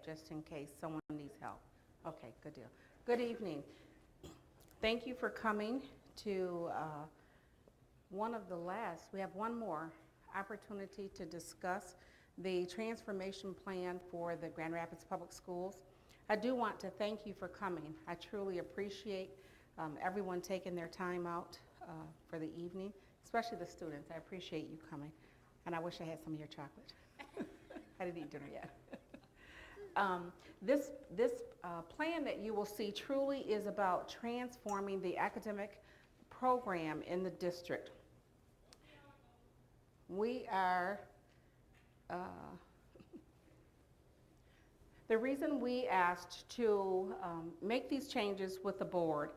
just in case someone needs help. Okay, good deal. Good evening. Thank you for coming to one of the last, we have one more opportunity to discuss the transformation plan for the Grand Rapids Public Schools. I do want to thank you for coming. I truly appreciate everyone taking their time out for the evening, especially the students. I appreciate you coming. And I wish I had some of your chocolate. I didn't eat dinner yet. This plan that you will see truly is about transforming the academic program in the district. We are, the reason we asked to make these changes with the board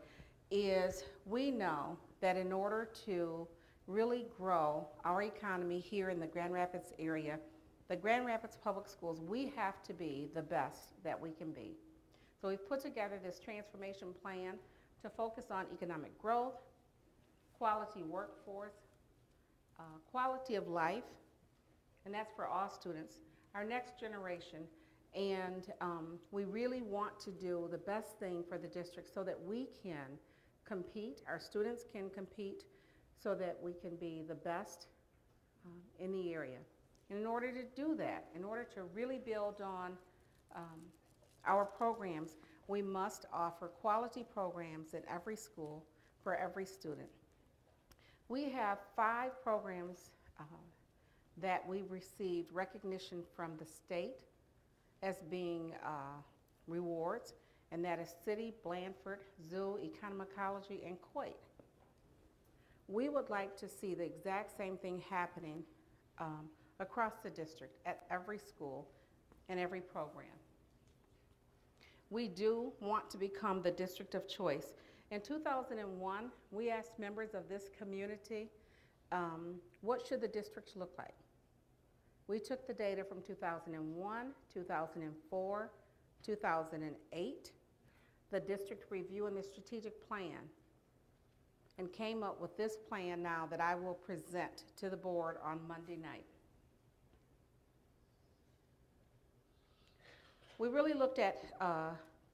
is we know that in order to really grow our economy here in the Grand Rapids area, the Grand Rapids Public Schools, we have to be the best that we can be. So we've put together this transformation plan to focus on economic growth, quality workforce, quality of life, and that's for all students, our next generation. And we really want to do the best thing for the district so that we can compete, our students can compete, so that we can be the best in the area. And in order to do that, in order to really build on our programs, we must offer quality programs in every school for every student. We have 5 programs that we received recognition from the state as being rewards, and that is City, Blandford, Zoo, Economicology, and Coit. We would like to see the exact same thing happening across the district at every school and every program. We do want to become the district of choice. In 2001, we asked members of this community, what should the district look like? We took the data from 2001, 2004, 2008, the district review and the strategic plan, and came up with this plan now that I will present to the board on Monday night. We really looked at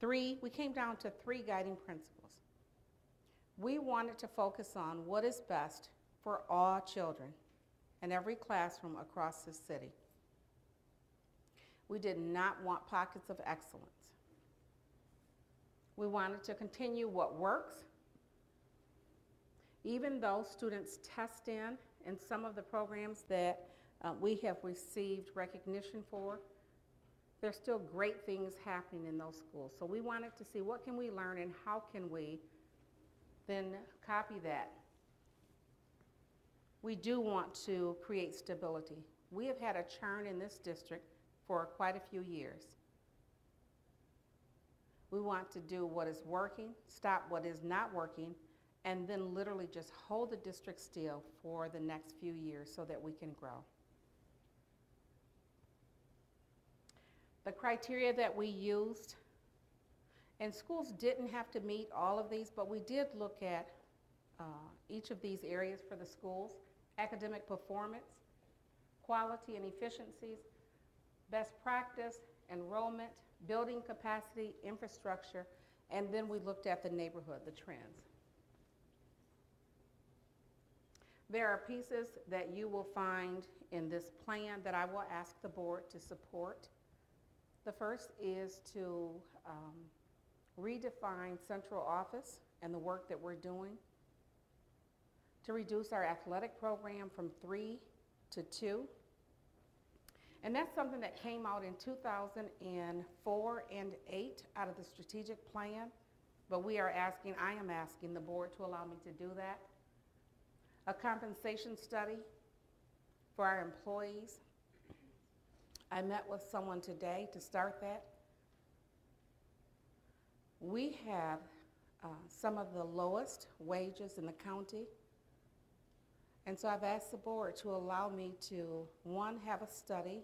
we came down to 3 guiding principles. We wanted to focus on what is best for all children in every classroom across the city. We did not want pockets of excellence. We wanted to continue what works, even though students test in some of the programs that we have received recognition for. There's still great things happening in those schools. So we wanted to see what can we learn and how can we then copy that. We do want to create stability. We have had a churn in this district for quite a few years. We want to do what is working, stop what is not working, and then literally just hold the district still for the next few years so that we can grow. The criteria that we used, and schools didn't have to meet all of these, but we did look at each of these areas for the schools: academic performance, quality and efficiencies, best practice, enrollment, building capacity, infrastructure, and then we looked at the neighborhood, the trends. There are pieces that you will find in this plan that I will ask the board to support. The first is to redefine central office and the work that we're doing, to reduce our athletic program from 3 to 2. And that's something that came out in 2004 and 8 out of the strategic plan, but I am asking the board to allow me to do that. A compensation study for our employees. I met with someone today to start that. We have some of the lowest wages in the county. And so I've asked the board to allow me to, one, have a study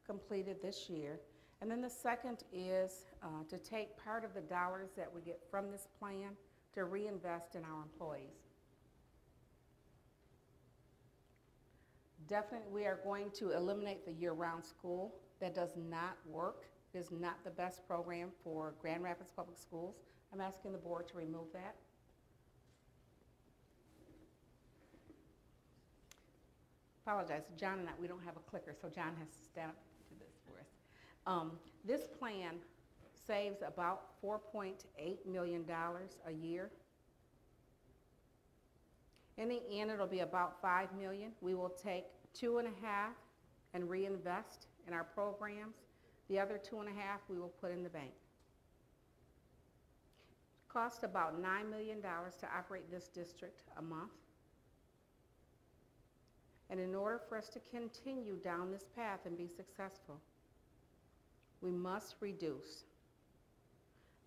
completed this year. And then the second is to take part of the dollars that we get from this plan to reinvest in our employees. Definitely, we are going to eliminate the year-round school. That does not work It is not the best program for Grand Rapids Public Schools. I'm asking the board to remove that. Apologize, John and I, we don't have a clicker, so John has to stand up to this for us. This plan saves about $4.8 million a year. In the end, it'll be about $5 million. We will take 2.5 and reinvest in our programs. The other 2.5 we will put in the bank. It costs about $9 million to operate this district a month. And in order for us to continue down this path and be successful, we must reduce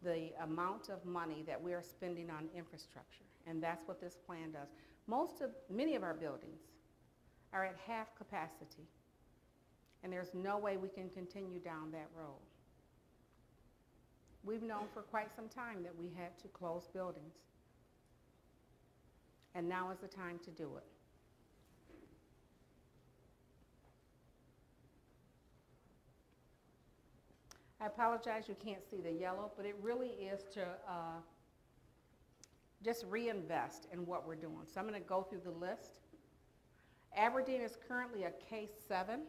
the amount of money that we are spending on infrastructure. And that's what this plan does. Many of our buildings are at half capacity. And there's no way we can continue down that road. We've known for quite some time that we had to close buildings. And now is the time to do it. I apologize you can't see the yellow, but it really is to just reinvest in what we're doing. So I'm going to go through the list. Aberdeen is currently a K-7.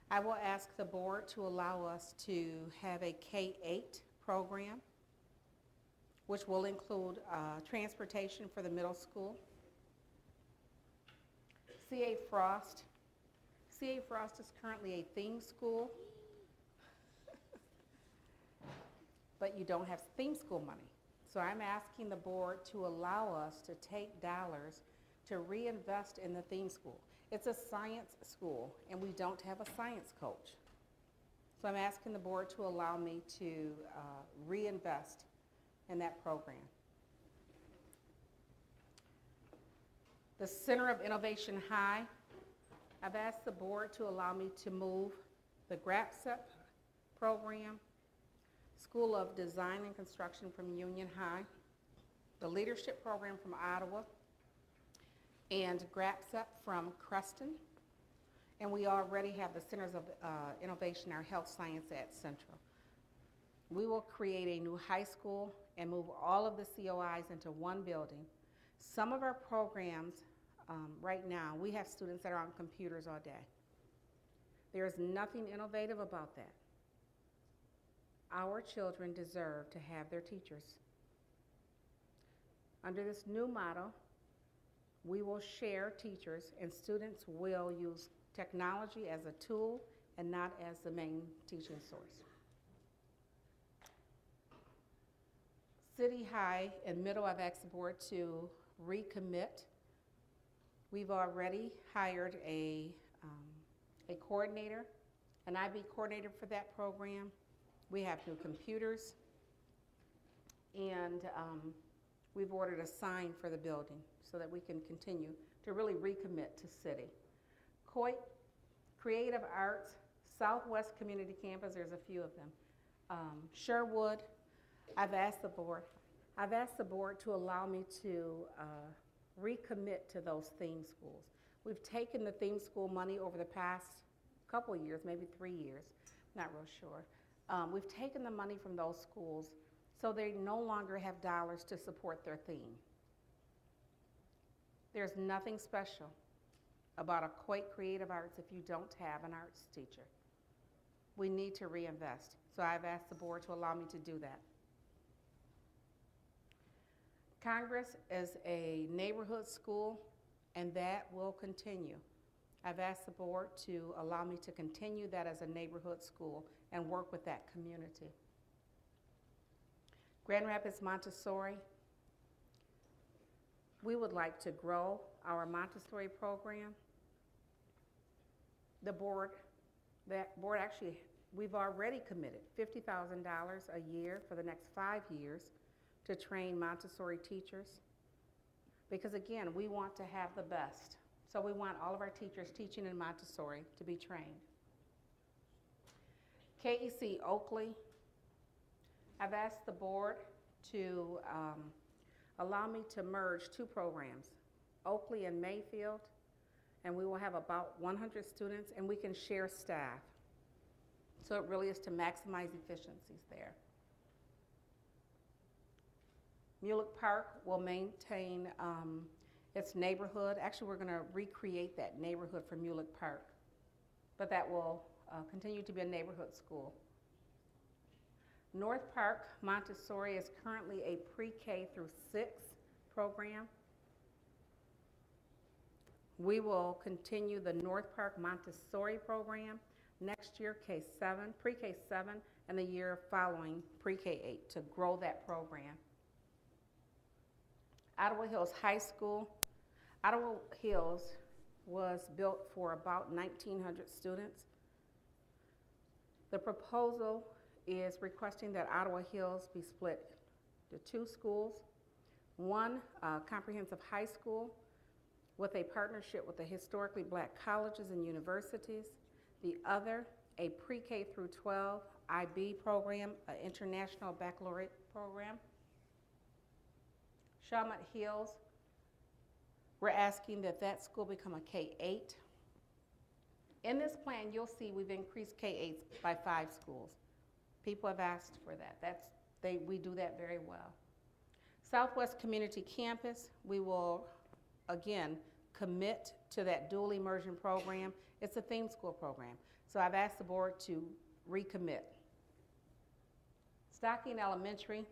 I will ask the board to allow us to have a K-8 program, which will include transportation for the middle school. C.A. Frost. C.A. Frost is currently a theme school, but you don't have theme school money. So I'm asking the board to allow us to take dollars to reinvest in the theme school. It's a science school, and we don't have a science coach. So I'm asking the board to allow me to reinvest in that program. The Center of Innovation High, I've asked the board to allow me to move the GRAPSEP program, School of Design and Construction from Union High, the Leadership Program from Ottawa, and GRAPSEP from Creston. And we already have the Centers of Innovation, our health science at Central. We will create a new high school and move all of the COIs into one building. Some of our programs right now, we have students that are on computers all day. There is nothing innovative about that. Our children deserve to have their teachers. Under this new model, we will share teachers, and students will use technology as a tool and not as the main teaching source. City High and Middle, I've asked the board to recommit. We've already hired a coordinator, an IB coordinator for that program. We have new computers, and we've ordered a sign for the building so that we can continue to really recommit to city. Coit Creative Arts, Southwest Community Campus, there's a few of them. Sherwood, I've asked the board to allow me to recommit to those theme schools. We've taken the theme school money over the past couple years, maybe 3 years, not real sure. We've taken the money from those schools so they no longer have dollars to support their theme. There's nothing special about a Coit Creative Arts if you don't have an arts teacher. We need to reinvest. So I've asked the board to allow me to do that. Congress is a neighborhood school, and that will continue. I've asked the board to allow me to continue that as a neighborhood school and work with that community. Grand Rapids Montessori, we would like to grow our Montessori program. Actually, we've already committed $50,000 a year for the next 5 years to train Montessori teachers. Because again, we want to have the best. So we want all of our teachers teaching in Montessori to be trained. KEC Oakley, I've asked the board to allow me to merge 2 programs, Oakley and Mayfield, and we will have about 100 students, and we can share staff. So it really is to maximize efficiencies there. Mulick Park will maintain its neighborhood. Actually, we're going to recreate that neighborhood for Mulick Park, but that will continue to be a neighborhood school. North Park Montessori is currently a pre-K through 6 program. We will continue the North Park Montessori program next year, K-7, pre-K-7, and the year following pre-K-8 to grow that program. Ottawa Hills High School. Ottawa Hills was built for about 1,900 students. The proposal is requesting that Ottawa Hills be split to 2 schools, one comprehensive high school with a partnership with the historically black colleges and universities, the other a pre-K through 12 IB program, an international baccalaureate program. Shawmut Hills, we're asking that that school become a K-8. In this plan, you'll see we've increased K-8s by 5 schools. People have asked for that. We do that very well. Southwest Community Campus, we will, again, commit to that dual immersion program. It's a theme school program. So I've asked the board to recommit. Stocking Elementary,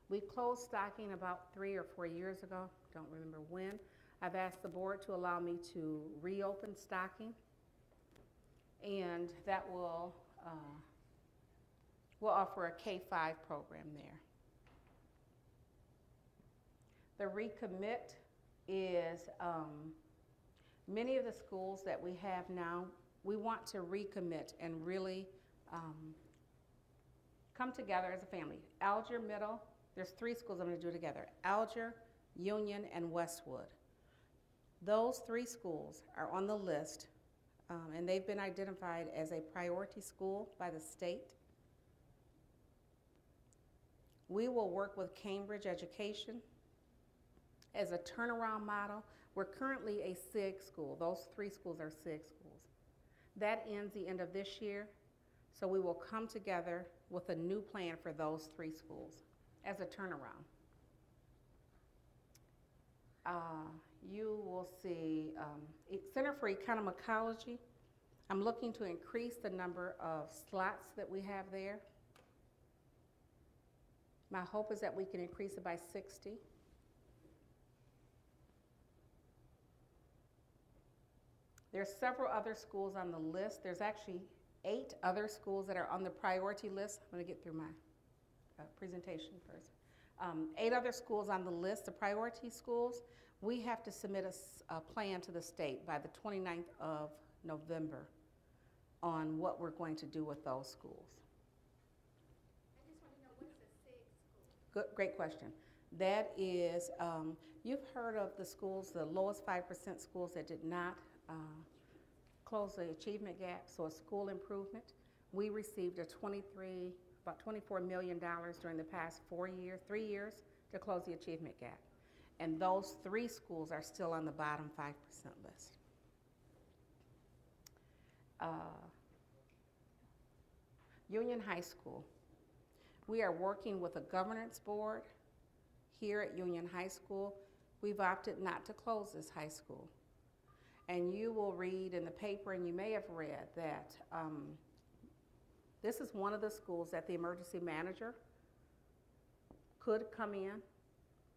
we closed Stocking about 3 or 4 years ago, don't remember when. I've asked the board to allow me to reopen Stocking, and that will we'll offer a K-5 program there. The recommit is many of the schools that we have now, we want to recommit and really come together as a family. Alger Middle, there's 3 schools I'm going to do together. Alger, Union, and Westwood. Those 3 schools are on the list, and they've been identified as a priority school by the state. We will work with Cambridge Education as a turnaround model. We're currently a SIG school. Those 3 schools are SIG schools. That ends the end of this year, so we will come together with a new plan for those 3 schools as a turnaround. You will see Center for Economicology. I'm looking to increase the number of slots that we have there. My hope is that we can increase it by 60. There's several other schools on the list. There's actually 8 other schools that are on the priority list. I'm going to get through my presentation first. 8 other schools on the list, the priority schools. We have to submit a plan to the state by the 29th of November on what we're going to do with those schools. I just want to know, what is a SIG school? Good, great question. That is, you've heard of the schools, the lowest 5% schools that did not close the achievement gap, so a school improvement. We received about $24 million during the past 3 years to close the achievement gap. And those 3 schools are still on the bottom 5% list. Union High School. We are working with a governance board here at Union High School. We've opted not to close this high school. And you will read in the paper, and you may have read, that this is one of the schools that the emergency manager could come in.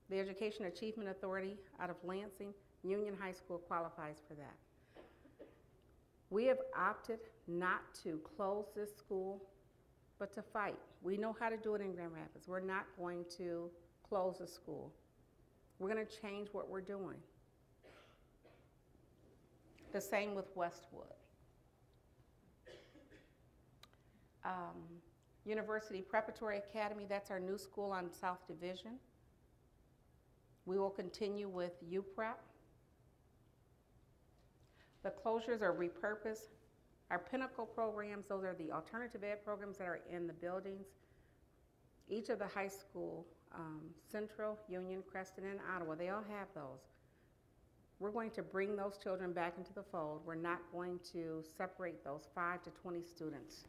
The Education Achievement Authority out of Lansing, Union High School qualifies for that. We have opted not to close this school, but to fight. We know how to do it in Grand Rapids. We're not going to close the school. We're going to change what we're doing. The same with Westwood. University Preparatory Academy, that's our new school on South Division. We will continue with UPrep. The closures are repurposed. Our Pinnacle programs, those are the alternative ed programs that are in the buildings. Each of the high school, Central, Union, Creston, and Ottawa, they all have those. we're going to bring those children back into the fold. We're not going to separate those 5 to 20 students.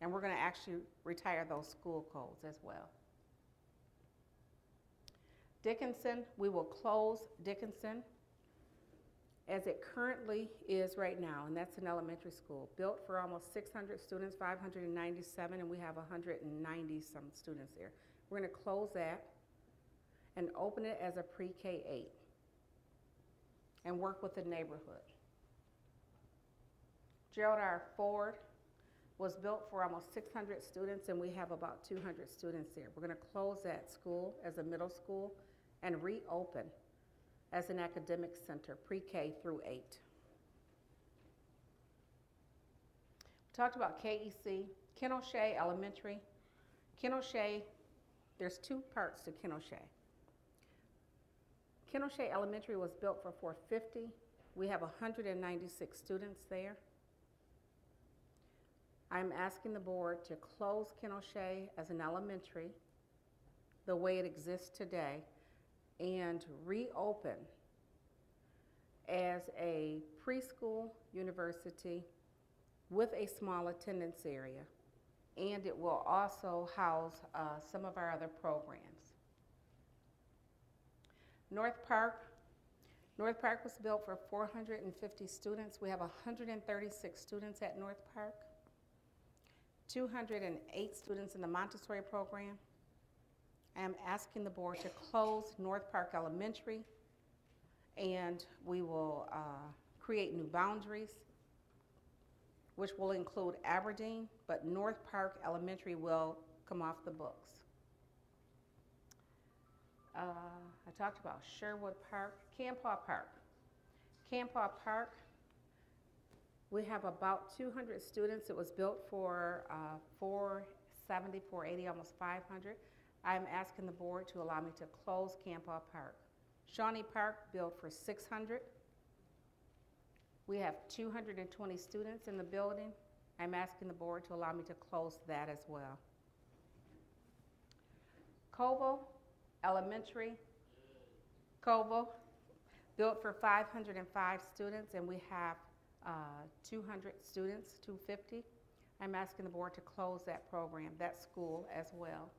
And we're going to actually retire those school codes as well. Dickinson, we will close Dickinson as it currently is right now, and that's an elementary school, built for almost 600 students, 597, and we have 190 some students there. We're going to close that and open it as a pre-K 8 and work with the neighborhood. Gerald R. Ford was built for almost 600 students, and we have about 200 students there. We're going to close that school as a middle school and reopen as an academic center, pre-K through 8. We talked about KEC, Kenosha Elementary. Kenosha, there's 2 parts to Kenosha. Kenosha Elementary was built for 450. We have 196 students there. I'm asking the board to close Kenosha as an elementary, the way it exists today, and reopen as a preschool university with a small attendance area. And it will also house some of our other programs. North Park was built for 450 students. We have 136 students at North Park, 208 students in the Montessori program. I am asking the board to close North Park Elementary, and we will create new boundaries, which will include Aberdeen, but North Park Elementary will come off the books. I talked about Sherwood Park, Campaw Park. Campaw Park, we have about 200 students. It was built for 470, 480, almost 500. I'm asking the board to allow me to close Campaw Park. Shawnee Park, built for 600. We have 220 students in the building. I'm asking the board to allow me to close that as well. Cobo Elementary, Cobo, built for 505 students, and we have 200 students, 250. I'm asking the board to close that program, that school as well.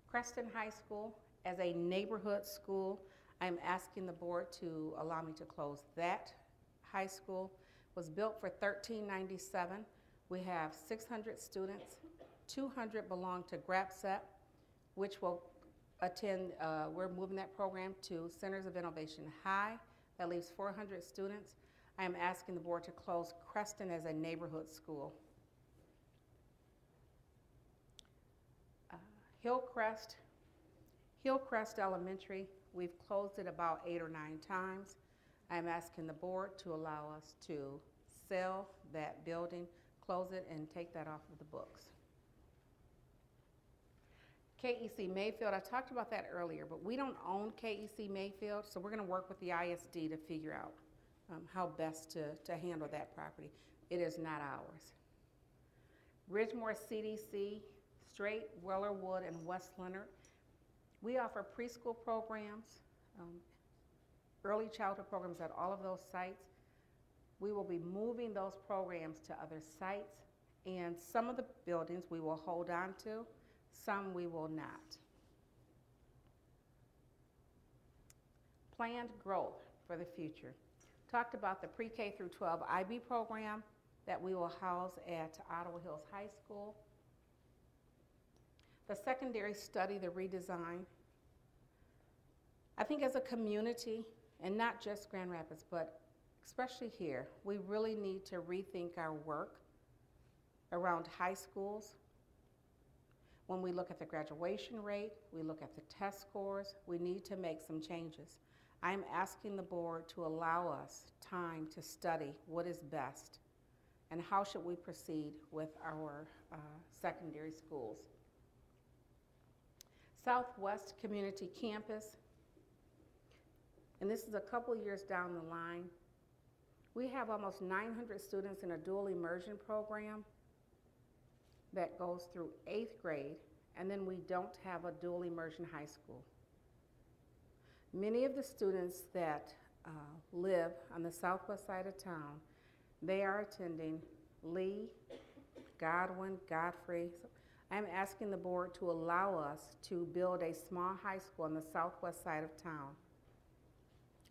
Creston High School, as a neighborhood school, I'm asking the board to allow me to close that high school. Was built for $13.97. We have 600 students. 200 belong to GRAPSEP, which will attend, we're moving that program to Centers of Innovation High. That leaves 400 students. I am asking the board to close Creston as a neighborhood school. Hillcrest Elementary, we've closed it about 8 or 9 times. I'm asking the board to allow us to sell that building, close it, and take that off of the books. KEC Mayfield, I talked about that earlier, but we don't own KEC Mayfield, so we're going to work with the ISD to figure out how best to handle that property. It is not ours. Ridgemore CDC, Strait, Wellerwood, and West Leonard. We offer preschool programs, early childhood programs at all of those sites. We will be moving those programs to other sites, and some of the buildings we will hold on to, some we will not. Planned growth for the future. Talked about the pre-K through 12 IB program that we will house at Ottawa Hills High School. The secondary study, the redesign. I think as a community, and not just Grand Rapids, but especially here, we really need to rethink our work around high schools. When we look at the graduation rate, we look at the test scores, we need to make some changes. I'm asking the board to allow us time to study what is best and how should we proceed with our secondary schools. Southwest Community Campus, and this is a couple years down the line. We have almost 900 students in a dual immersion program that goes through 8th grade, and then we don't have a dual immersion high school. Many of the students that live on the southwest side of town, they are attending Lee, Godwin, Godfrey. So I'm asking the board to allow us to build a small high school on the southwest side of town.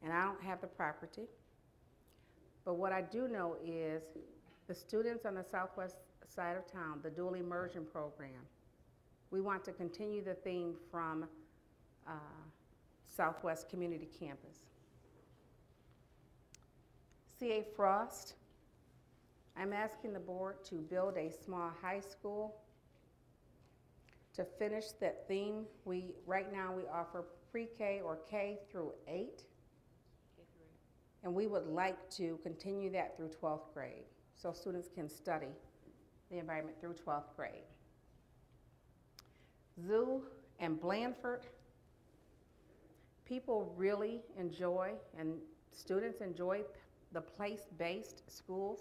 And I don't have the property, but what I do know is the students on the southwest side of town, the dual immersion program, we want to continue the theme from Southwest Community Campus. C.A. Frost, I'm asking the board to build a small high school to finish that theme. Right now we offer pre-K or K through 8. And we would like to continue that through 12th grade so students can study the environment through 12th grade. Zoo and Blandford, people really enjoy and students enjoy the place-based schools.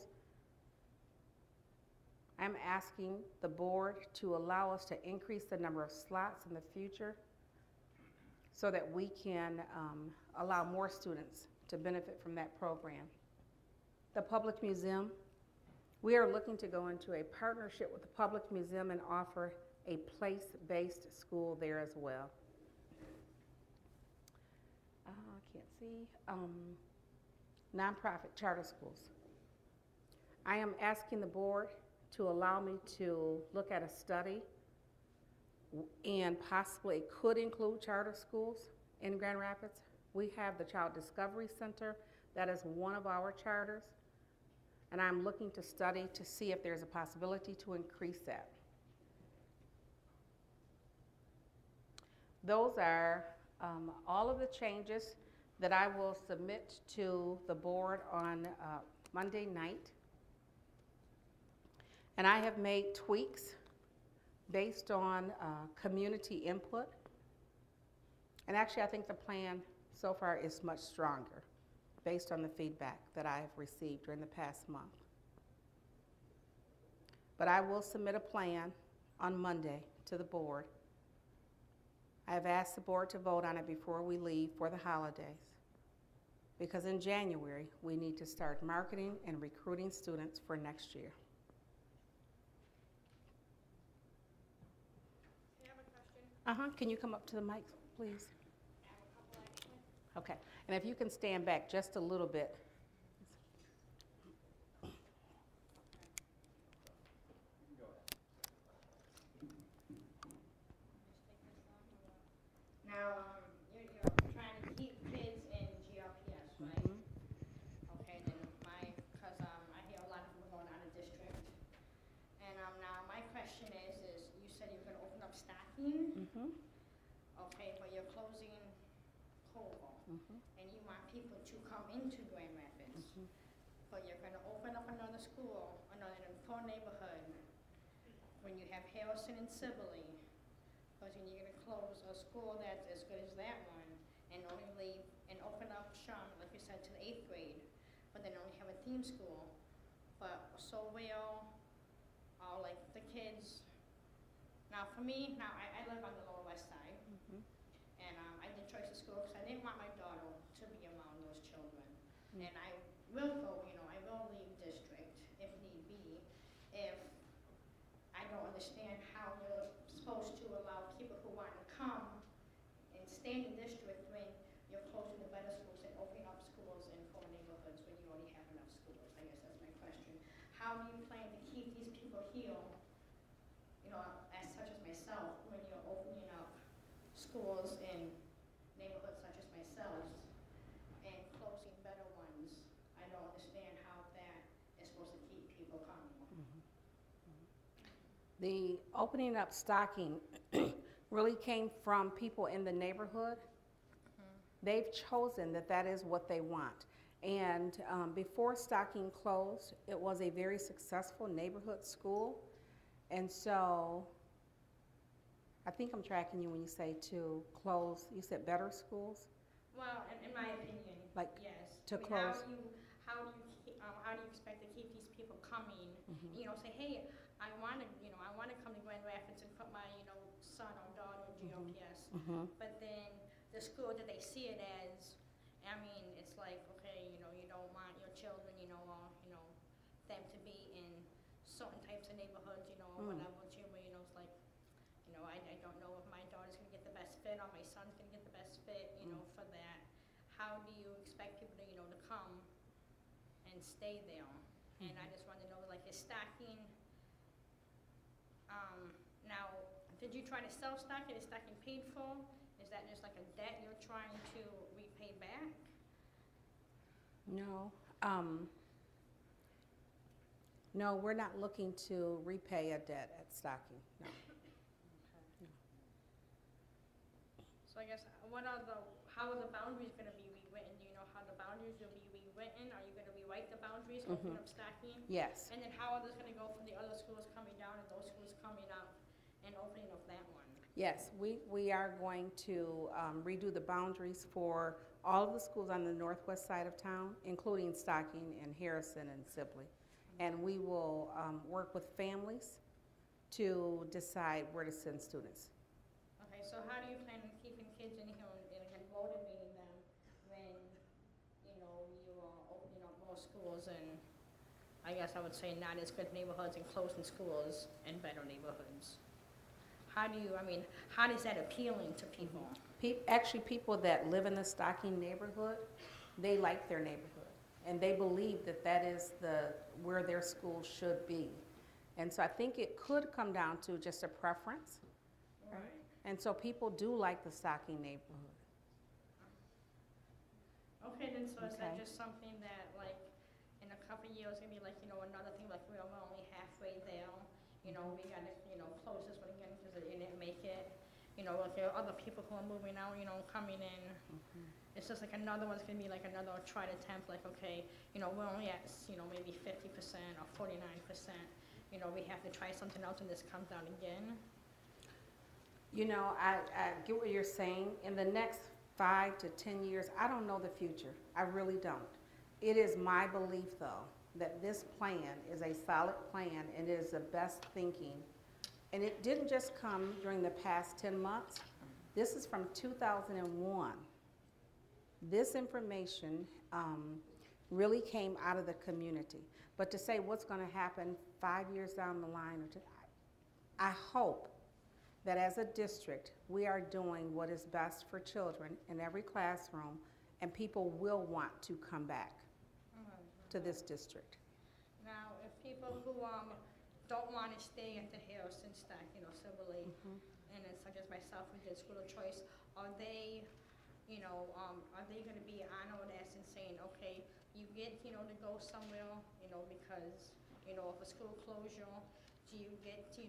I'm asking the board to allow us to increase the number of slots in the future so that we can allow more students to benefit from that program. The Public Museum, we are looking to go into a partnership with the Public Museum and offer a place-based school there as well. I can't see. Nonprofit charter schools. I am asking the board to allow me to look at a study and possibly it could include charter schools in Grand Rapids. We have the Child Discovery Center. That is one of our charters. And I'm looking to study to see if there's a possibility to increase that. Those are all of the changes that I will submit to the board on Monday night. And I have made tweaks based on community input. And actually, I think the plan so far is much stronger based on the feedback that I have received during the past month. But I will submit a plan on Monday to the board. I have asked the board to vote on it before we leave for the holidays, because in January, we need to start marketing and recruiting students for next year. I have a question. Can you come up to the mic, please? I have a couple actually. Okay, and if you can stand back just a little bit. Now, you're trying to keep kids in GLPS, right? Okay, then cause I hear a lot of people going out of district. And now my question is you said you're gonna open up stacking, okay, but you're closing Colville. And you want people to come into Grand Rapids. But you're gonna open up another school, another poor neighborhood, when you have Harrison and Sibley. Because when you're going to close a school that's as good as that one and only leave and open up Sean, like you said, to the 8th grade, but then only have a theme school. But so will all like the kids. Now for me, I live on the Lower West Side, and I did choice of school because I didn't want my daughter to be around those children. And I will go, I will leave district if need be, if I don't understand how you're supposed to allow people who want to come and stay in the district when you're closing the better schools and opening up schools in poor neighborhoods when you already have enough schools. I guess that's my question. How do you plan to keep these people here, as such as myself, when you're opening up schools in neighborhoods such as myself and closing better ones? I don't understand how that is supposed to keep people coming. The opening up stocking really came from people in the neighborhood. They've chosen that is what they want. And before stocking closed, it was a very successful neighborhood school. And so I think I'm tracking you when you say to close, you said better schools? Well, in my opinion, Like yes. to close. How do you expect to keep these people coming? Say, hey, I want to come to Grand Rapids and put my, son or daughter in GLPS. But then the school that they see it as. I mean, it's like, okay, you know, you don't want your children, them to be in certain types of neighborhoods, or whatever, it's like, I don't know if my daughter's gonna get the best fit or my son's gonna get the best fit, for that. How do you expect people to, to come and stay there? And I just want to know, like, is stocking, now, did you try to self-stock it? Is stocking paid for? Is that just like a debt you're trying to repay back? No. No, we're not looking to repay a debt at stocking, no. So I guess, how are the boundaries gonna be rewritten? Do you know how the boundaries will be rewritten? Are you gonna rewrite the boundaries, open up stocking? Yes. And then how are those gonna go from the other schools coming down and those schools coming up and opening up that one? Yes, we are going to redo the boundaries for all of the schools on the northwest side of town, including Stocking and Harrison and Sibley. And we will work with families to decide where to send students. Okay, so how do you plan on keeping kids in here and motivating them when, you are opening up more schools and, I guess I would say, not as good neighborhoods and closing schools and better neighborhoods? How is that appealing to people? Actually, people that live in the Stocking neighborhood, they like their neighborhood. And they believe that that is where their school should be. And so I think it could come down to just a preference. Right. And so people do like the Stocking neighborhood. Okay, then, so is that Okay. just something that, like, in a couple of years, maybe like, another thing, like, we're only halfway there, we gotta, close this one again because it didn't make it. Like there are other people who are moving out, coming in. It's just like another one's gonna be like another tried attempt, like, okay, we're only at, maybe 50% or 49%. We have to try something else and this comes down again. I get what you're saying. In the next 5 to 10 years, I don't know the future. I really don't. It is my belief, though, that this plan is a solid plan and it is the best thinking. And it didn't just come during the past 10 months. This is from 2001. This information really came out of the community. But to say what's going to happen 5 years down the line, I hope that as a district, we are doing what is best for children in every classroom, and people will want to come back to this district. Now, if people who don't want to stay at the Harrison Stack, Sibley, and it's such as myself who did school of choice, are they going to be honored as in saying, okay, you get, to go somewhere, because, of a school closure, do you get, to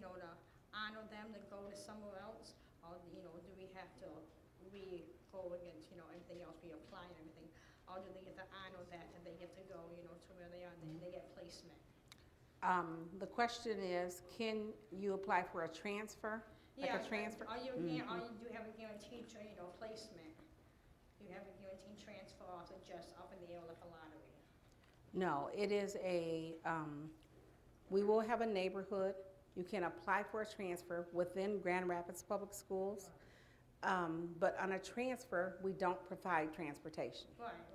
honor them to go to somewhere else? Or, do we have to go against, everything else, we apply and everything? Or do they get to honor that and they get to go, to where they are and they get placement? The question is, can you apply for a transfer? Like a transfer? Are you, or do you have a guaranteed, placement? Do you have a guaranteed transfer, or is it just up in the air like a lottery? No, it is we will have a neighborhood. You can apply for a transfer within Grand Rapids Public Schools. But on a transfer, we don't provide transportation.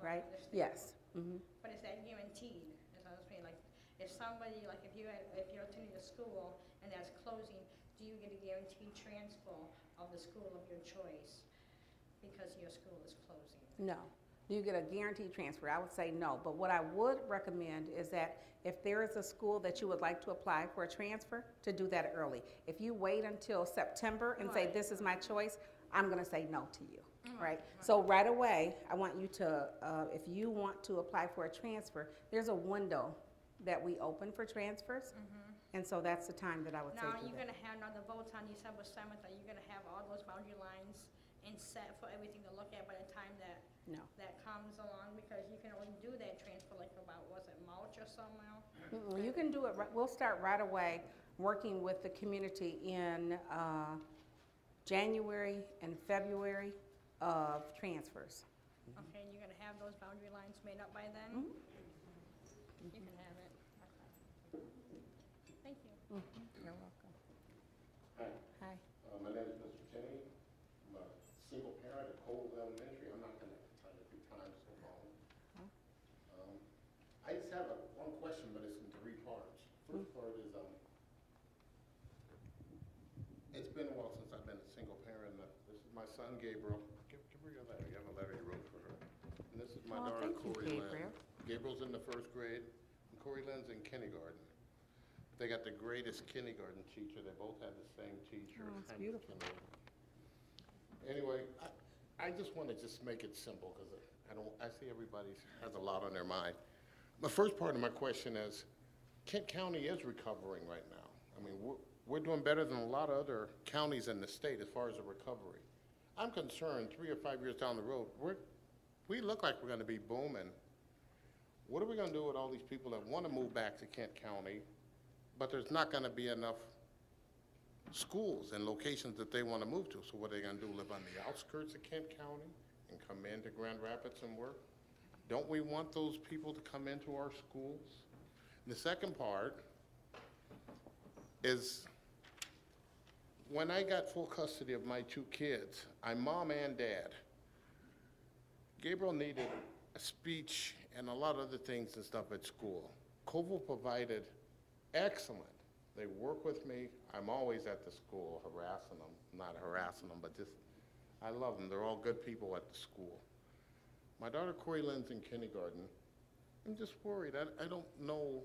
Right? Yes. But is that guaranteed? As I was saying, like, if somebody, like, if you're attending a school and that's closing, do you get a guaranteed transfer of the school of your choice because your school is closing? No. Do you get a guaranteed transfer? I would say no. But what I would recommend is that if there is a school that you would like to apply for a transfer, to do that early. If you wait until September and say, this is my choice, I'm going to say no to you. Right? So right away, I want you to, if you want to apply for a transfer, there's a window that we open for transfers. And so that's the time that I would say Now, do are you that. going to have another vote on December 7th? Are you going to have all those boundary lines and set for everything to look at by the time that No. that comes along? Because you can only do that transfer like about, was it March or somewhere? You can do it, we'll start right away working with the community in January and February of transfers. Okay, and you're going to have those boundary lines made up by then? You can have it. Okay. Thank you. You're welcome. Hi, Hi. my name is Mr. Kenny. I'm a single parent at Cole been a while since I've been a single parent. This is my son Gabriel. Give her your letter. You have a letter you wrote for her. And this is my Oh, daughter thank you, Corey Lynn. Gabriel. Gabriel's in the 1st grade, and Corey Lynn's in kindergarten. They got the greatest kindergarten teacher. They both had the same teacher. Oh, it's Same beautiful. kindergarten. Anyway, I just want to just make it simple because I see everybody has a lot on their mind. The first part of my question is, Kent County is recovering right now. I mean, we're doing better than a lot of other counties in the state as far as the recovery. I'm concerned 3 or 5 years down the road, we look like we're going to be booming. What are we going to do with all these people that want to move back to Kent County, but there's not going to be enough schools and locations that they want to move to? So what are they going to do, live on the outskirts of Kent County and come into Grand Rapids and work? Don't we want those people to come into our schools? And the second part is, when I got full custody of my 2 kids, I'm mom and dad. Gabriel needed a speech and a lot of other things and stuff at school. Koval provided excellent. They work with me. I'm always at the school harassing them, not harassing them, but just, I love them. They're all good people at the school. My daughter Corey Lynn's in kindergarten. I'm just worried. I don't know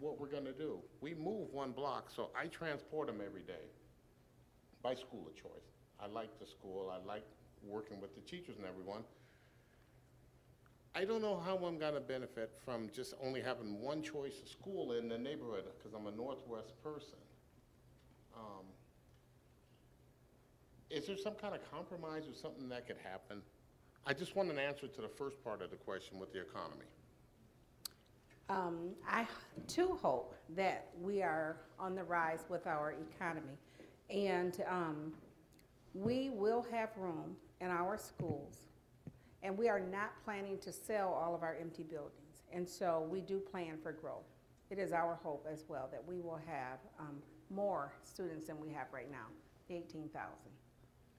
what we're gonna do. We move 1 block, so I transport them every day by school of choice. I like the school. I like working with the teachers and everyone. I don't know how I'm gonna benefit from just only having 1 choice of school in the neighborhood because I'm a Northwest person. Is there some kind of compromise or something that could happen? I just want an answer to the first part of the question with the economy. I too hope that we are on the rise with our economy. And we will have room in our schools. And we are not planning to sell all of our empty buildings. And so we do plan for growth. It is our hope as well that we will have more students than we have right now, 18,000.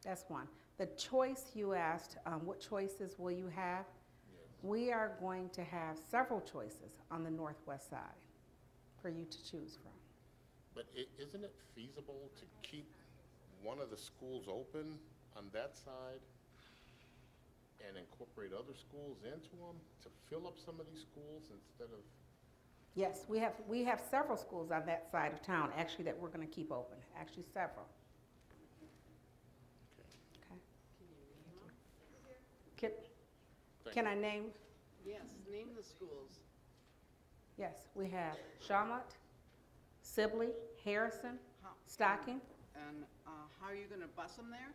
That's one. The choice you asked, what choices will you have? Yes. We are going to have several choices on the northwest side for you to choose from. But isn't it feasible to keep one of the schools open on that side and incorporate other schools into them to fill up some of these schools instead of? Yes, we have several schools on that side of town, actually, that we're going to keep open, actually several. Okay. Can I name? Yes, name the schools. Yes, we have Shawmut, Sibley, Harrison, How- Stocking. And how are you gonna bus them there?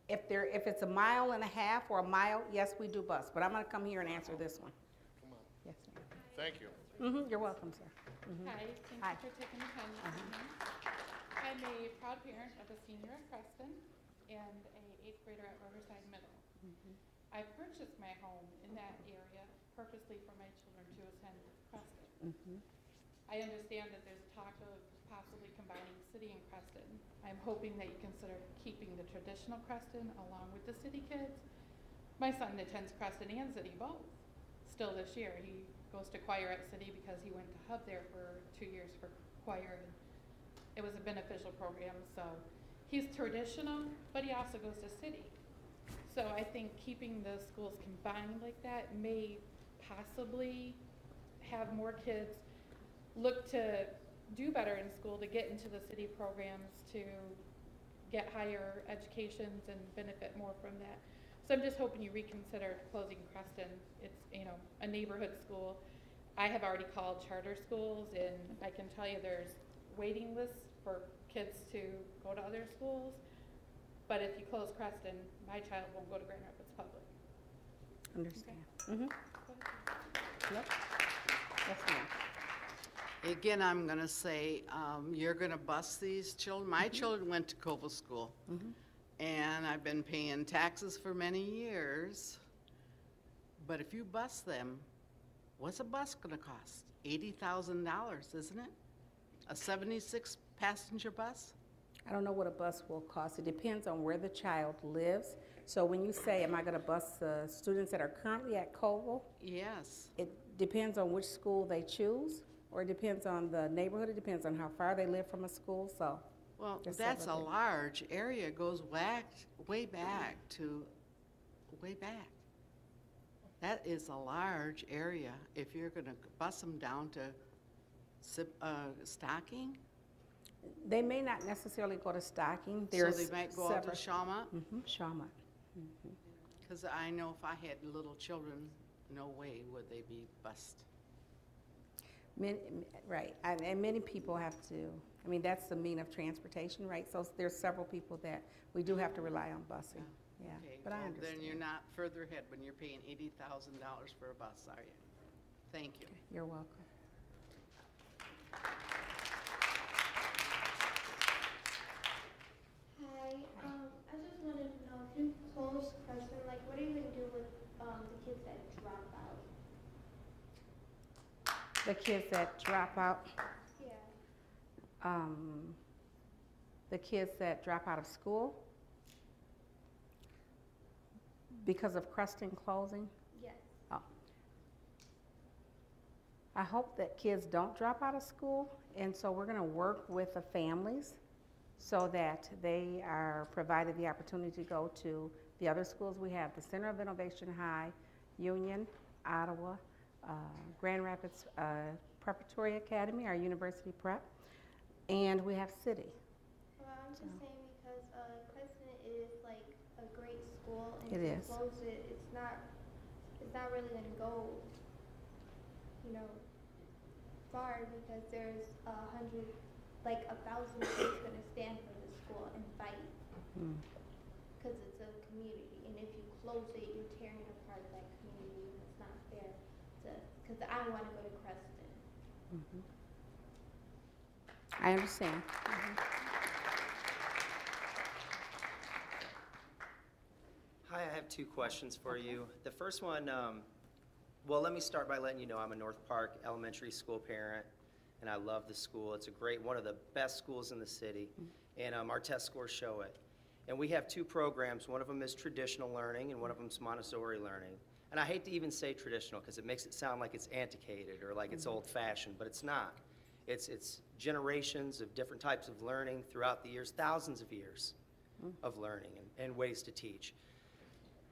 If it's a mile and a half or a mile, yes, we do bus, but I'm going to come here and answer this one. Come on. Yes, ma'am. Thank you. You're welcome, sir. Hi, Hi. thank you for taking the time to see me. I'm a proud parent of a senior at Preston and a 8th grader at Riverside Middle. I purchased my home in that area purposely for my children to attend Preston. I understand that there's talk of possibly combining City and Preston. I'm hoping that you consider keeping the traditional Preston along with the City kids. My son attends Preston and City both. Still this year, he goes to choir at City because he went to Hub there for 2 years for choir, and it was a beneficial program. So he's traditional, but he also goes to City. So I think keeping the schools combined like that may possibly have more kids look to do better in school, to get into the City programs, to get higher educations and benefit more from that. So I'm just hoping you reconsider closing Preston. It's, a neighborhood school. I have already called charter schools, and I can tell you there's waiting lists for kids to go to other schools. But if you close Preston, my child won't go to Grand Rapids Public. Understand. Yep. Yes, ma'am. Again, I'm gonna say, you're gonna bus these children. My children went to Koval School. And I've been paying taxes for many years. But if you bus them, what's a bus gonna cost? $80,000, isn't it? A 76-passenger bus? I don't know what a bus will cost. It depends on where the child lives. So when you say, am I going to bus the students that are currently at Koval? Yes. It depends on which school they choose, or it depends on the neighborhood. It depends on how far they live from a school. So Well, There's that's a several things. large area, goes way back to, way back. That is a large area. If you're gonna bus them down to Stocking, They may not necessarily go to Stocking. so There's they might go out to Shawmut? Shawmut. Because I know if I had little children, no way would they be bused. Right, and many people have to, I mean, that's the mean of transportation, right? So there's several people that we do have to rely on busing, yeah, Okay, but I well, understand. then you're not further ahead when you're paying $80,000 for a bus, are you? Thank you. You're welcome. Hi, I just wanted to know if you close Crescent, like what are you gonna do with the kids that drop out? The kids that drop out, Yeah. the kids that drop out of school because of Creston closing. Yes. Oh. I hope that kids don't drop out of school, and so we're gonna work with the families so that they are provided the opportunity to go to the other schools we have, the Center of Innovation High, Union, Ottawa, Grand Rapids Preparatory Academy, our university prep, and we have City. Well, I'm just saying because Crescent is like a great school, and It to is. close it, it's not really gonna go, you know, far because there's 1,000 kids gonna stand for the school and fight Mm. because it's a community, and if you close it, you're tearing apart that community, and it's not fair to. Because I want to go to Creston. I understand. Hi, I have two questions for you. The first one, well, let me start by letting you know I'm a North Park Elementary School parent, and I love the school. It's one of the best schools in the city, and our test scores show it. And we have two programs. One of them is traditional learning, and one of them is Montessori learning. And I hate to even say traditional because it makes it sound like it's antiquated or like it's old-fashioned, but it's not. It's generations of different types of learning throughout the years, thousands of years of learning and ways to teach.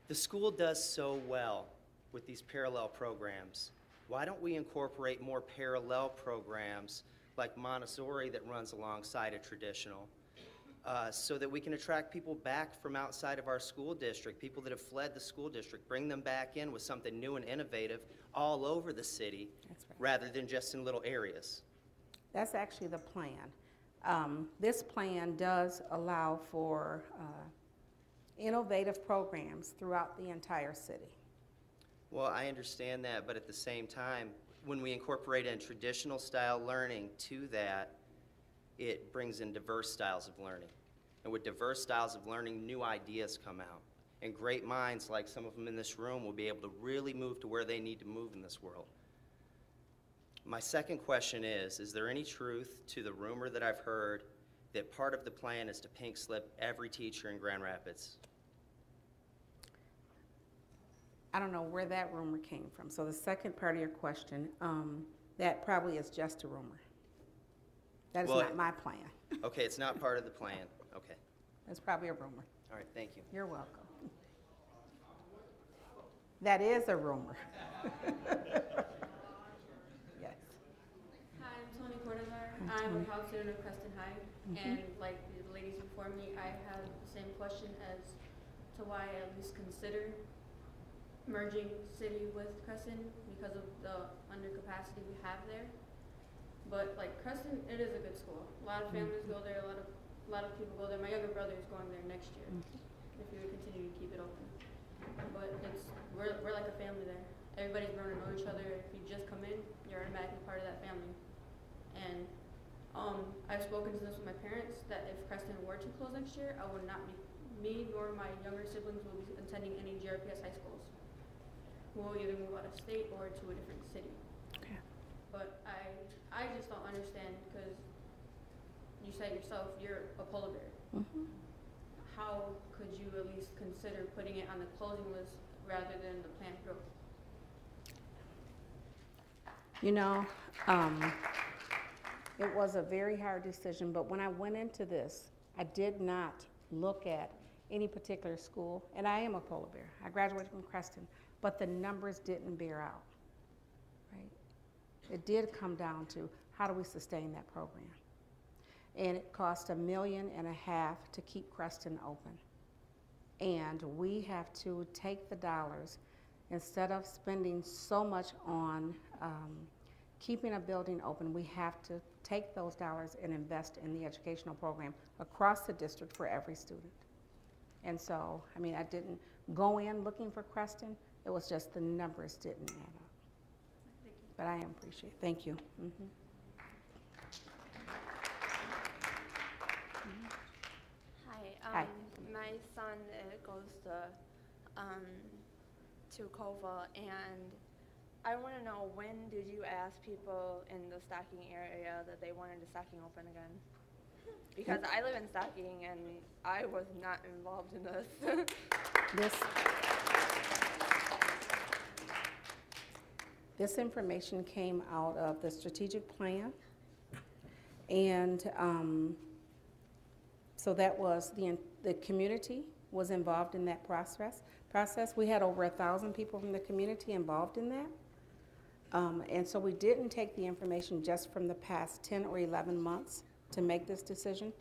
The school does so well with these parallel programs. Why don't we incorporate more parallel programs like Montessori that runs alongside a traditional so that we can attract people back from outside of our school district, people that have fled the school district, bring them back in with something new and innovative all over the city That's right. rather than just in little areas. That's actually the plan. This plan does allow for innovative programs throughout the entire city. Well, I understand that, but at the same time, when we incorporate in traditional style learning to that, it brings in diverse styles of learning. And with diverse styles of learning, new ideas come out. And great minds, like some of them in this room, will be able to really move to where they need to move in this world. My second question is there any truth to the rumor that I've heard that part of the plan is to pink slip every teacher in Grand Rapids? I don't know where that rumor came from. So the second part of your question, that probably is just a rumor. That is Well, not my plan. Okay, it's not part of the plan. Okay. That's probably a rumor. All right, thank you. You're welcome. That is a rumor. Yes. Hi, I'm Tony Cornazar. I'm a proud student of Creston High, and like the ladies before me, I have the same question as to why I at least consider merging city with Creston because of the undercapacity we have there. But like Creston, it is a good school. A lot of families go there. A lot of people go there. My younger brother is going there next year if we would continue to keep it open. But we're like a family there. Everybody's grown to know each other. If you just come in, you're automatically part of that family. And I've spoken to this with my parents that if Creston were to close next year, I would not be, me nor my younger siblings will be attending any GRPS high schools. We'll either move out of state or to a different city. Okay. But I just don't understand because you said yourself you're a polar bear. How could you at least consider putting it on the closing list rather than the planned growth? You know, It was a very hard decision, but when I went into this, I did not look at any particular school, and I am a polar bear. I graduated from Creston, but the numbers didn't bear out, right? It did come down to how do we sustain that program? And it cost $1.5 million to keep Creston open. And we have to take the dollars, instead of spending so much on keeping a building open, we have to take those dollars and invest in the educational program across the district for every student. And so, I mean, I didn't go in looking for Creston, it was just the numbers didn't add up. But I appreciate it. Thank you. Hi. Hi. My son goes to Cova, and I want to know, when did you ask people in the Stocking area that they wanted the Stocking open again? Because I live in Stocking, and I was not involved in this. This information came out of the strategic plan, and so that was the community was involved in that process. We had over 1,000 people from the community involved in that. And so we didn't take the information just from the past 10 or 11 months to make this decision.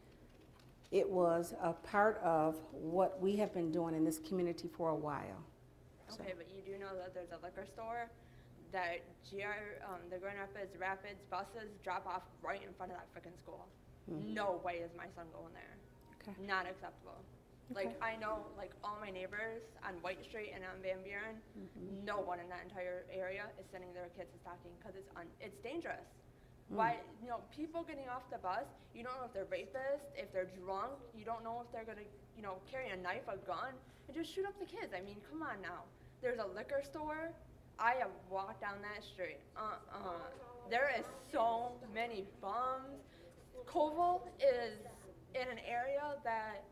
It was a part of what we have been doing in this community for a while. Okay, but you do know that there's a liquor store that the Grand Rapids buses drop off right in front of that frickin' school. Mm-hmm. No way is my son going there. Okay. Not acceptable. Okay. Like, I know, like, all my neighbors on White Street and on Van Buren, no one in that entire area is sending their kids to Stocking because it's dangerous. Why, people getting off the bus, you don't know if they're rapists, if they're drunk, you don't know if they're gonna, carry a knife, a gun, and just shoot up the kids. I mean, come on now. There's a liquor store. I have walked down that street. There is so many bums. Koval is in an area that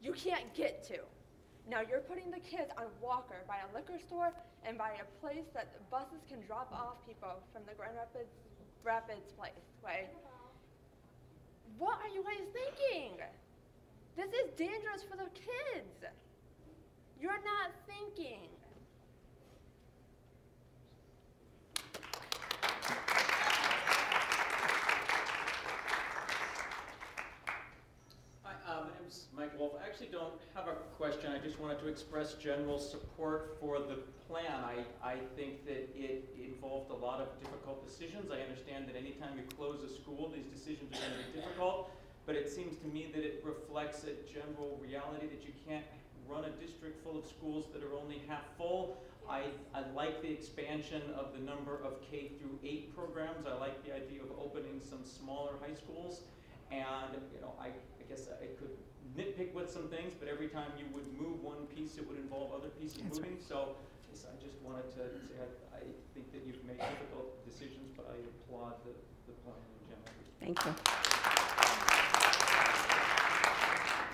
you can't get to. Now you're putting the kids on Walker by a liquor store and by a place that buses can drop off people from the Grand Rapids place, right? What are you guys thinking? This is dangerous for the kids. You're not thinking. My name's Mike Wolf. I actually don't have a question. I just wanted to express general support for the plan. I think that it involved a lot of difficult decisions. I understand that anytime you close a school, these decisions are going to be difficult, but it seems to me that it reflects a general reality that you can't run a district full of schools that are only half full. I like the expansion of the number of K through 8 programs. I like the idea of opening some smaller high schools. And I guess I could nitpick with some things, but every time you would move one piece, it would involve other pieces moving. Right. So I just wanted to say I think that you've made difficult decisions, but I applaud the plan in general. Thank you.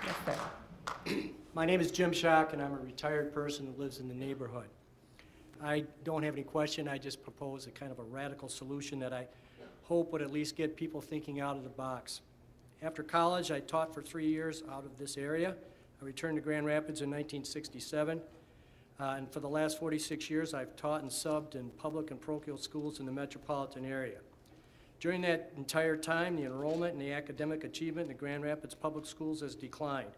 Yes, sir. My name is Jim Schock, and I'm a retired person who lives in the neighborhood. I don't have any question. I just propose a kind of a radical solution that I hope would at least get people thinking out of the box. After college, I taught for 3 years out of this area. I returned to Grand Rapids in 1967, and for the last 46 years, I've taught and subbed in public and parochial schools in the metropolitan area. During that entire time, the enrollment and the academic achievement in the Grand Rapids public schools has declined.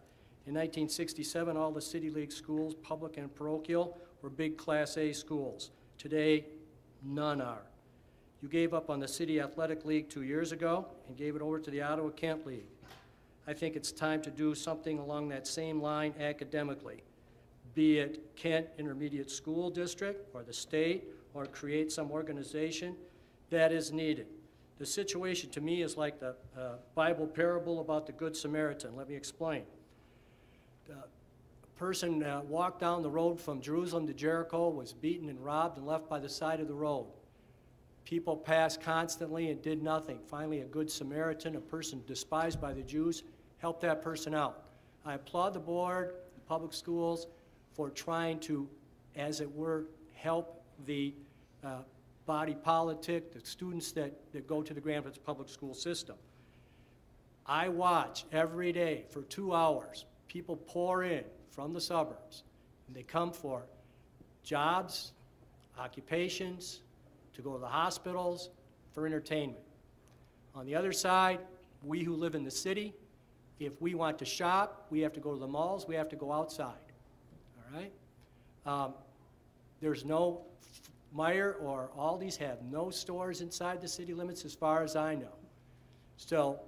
In 1967, all the City League schools, public and parochial, were big Class A schools. Today, none are. You gave up on the City Athletic League 2 years ago and gave it over to the Ottawa Kent League. I think it's time to do something along that same line academically, be it Kent Intermediate School District or the state, or create some organization that is needed. The situation to me is like the Bible parable about the Good Samaritan. Let me explain. A person walked down the road from Jerusalem to Jericho, was beaten and robbed and left by the side of the road. People passed constantly and did nothing. Finally, a good Samaritan, a person despised by the Jews, helped that person out. I applaud the board, the public schools, for trying to, as it were, help the body politic, the students that go to the Grand Rapids Public School System. I watch every day for 2 hours, people pour in from the suburbs, and they come for jobs, occupations, to go to the hospitals, for entertainment. On the other side, we who live in the city, if we want to shop, we have to go to the malls, we have to go outside, all right? There's no, Meijer or Aldi's have no stores inside the city limits as far as I know. So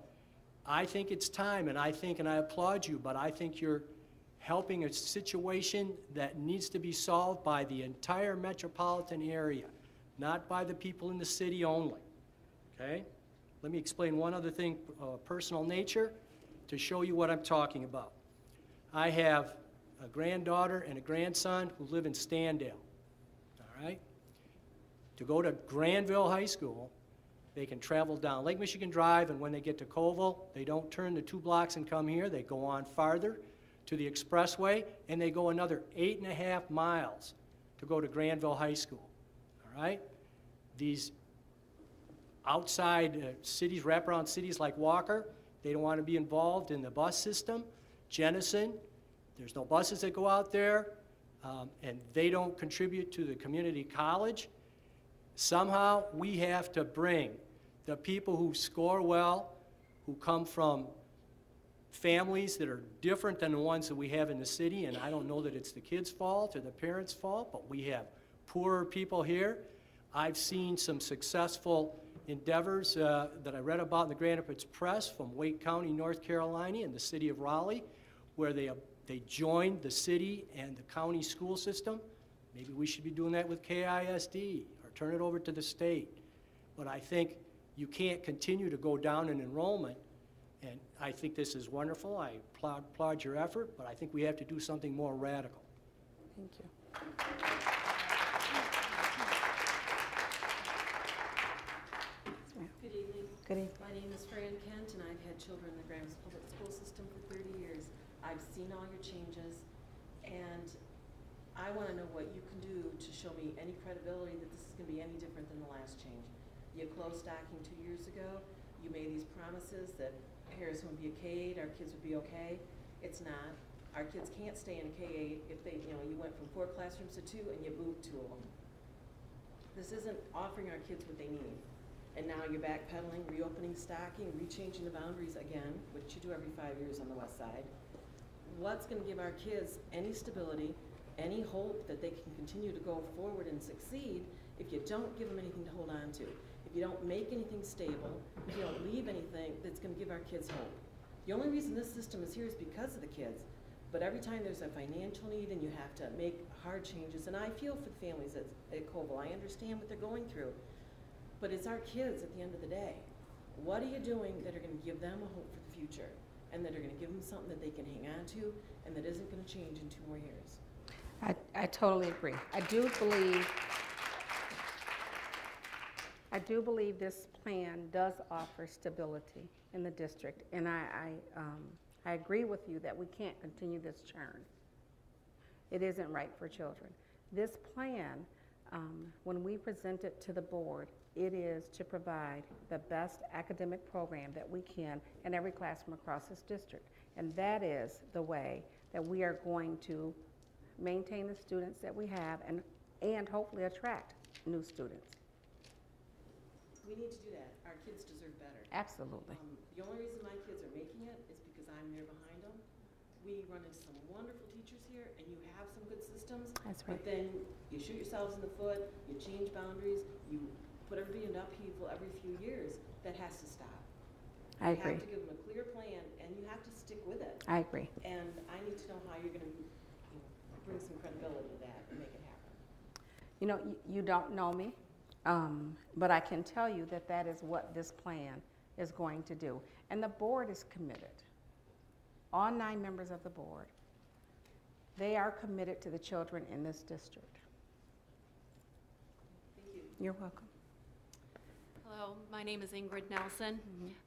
I think it's time, and I applaud you, but I think you're helping a situation that needs to be solved by the entire metropolitan area, not by the people in the city only, okay? Let me explain one other thing, personal nature, to show you what I'm talking about. I have a granddaughter and a grandson who live in Standale, all right? To go to Granville High School, they can travel down Lake Michigan Drive, and when they get to Colville, they don't turn the 2 blocks and come here. They go on farther to the expressway, and they go another 8.5 miles to go to Granville High School, all right? These outside cities, wraparound cities like Walker, they don't want to be involved in the bus system. Jenison, there's no buses that go out there, and they don't contribute to the community college. Somehow, we have to bring the people who score well, who come from families that are different than the ones that we have in the city, and I don't know that it's the kids' fault or the parents' fault, but we have poorer people here. I've seen some successful endeavors that I read about in the Grand Rapids Press from Wake County, North Carolina, and the city of Raleigh, where they joined the city and the county school system. Maybe we should be doing that with KISD or turn it over to the state. But I think you can't continue to go down in enrollment, and I think this is wonderful. I applaud your effort, but I think we have to do something more radical. Thank you. Good evening. Good evening. My name is Fran Kent, and I've had children in the Grand Rapids Public School System for 30 years. I've seen all your changes, and I want to know what you can do to show me any credibility that this is going to be any different than the last change. You closed stocking 2 years ago. You made these promises that Harrison would be a K-8, our kids would be okay. It's not. Our kids can't stay in a K-8 if they, you went from 4 classrooms to 2 and you moved 2 of them. This isn't offering our kids what they need. And now you're backpedaling, reopening stocking, rechanging the boundaries again, which you do every 5 years on the west side. What's going to give our kids any stability, any hope that they can continue to go forward and succeed if you don't give them anything to hold on to? If you don't make anything stable, if you don't leave anything that's going to give our kids hope. The only reason this system is here is because of the kids. But every time there's a financial need and you have to make hard changes, and I feel for the families at Colville, I understand what they're going through. But it's our kids at the end of the day. What are you doing that are going to give them a hope for the future and that are going to give them something that they can hang on to and that isn't going to change in 2 more years? I totally agree. I do believe this plan does offer stability in the district, and I agree with you that we can't continue this churn. It isn't right for children. This plan, when we present it to the board, it is to provide the best academic program that we can in every classroom across this district. And that is the way that we are going to maintain the students that we have and hopefully attract new students. We need to do that. Our kids deserve better. Absolutely. The only reason my kids are making it is because I'm there behind them. We run into some wonderful teachers here, and you have some good systems. That's right. But then you shoot yourselves in the foot, you change boundaries, you put everybody in upheaval every few years. That has to stop. I agree. You have to give them a clear plan, and you have to stick with it. I agree. And I need to know how you're going to bring some credibility to that and make it happen. You don't know me, but I can tell you that that is what this plan is going to do. And the board is committed. All 9 members of the board, they are committed to the children in this district. Thank you. You're welcome. Hello, my name is Ingrid Nelson.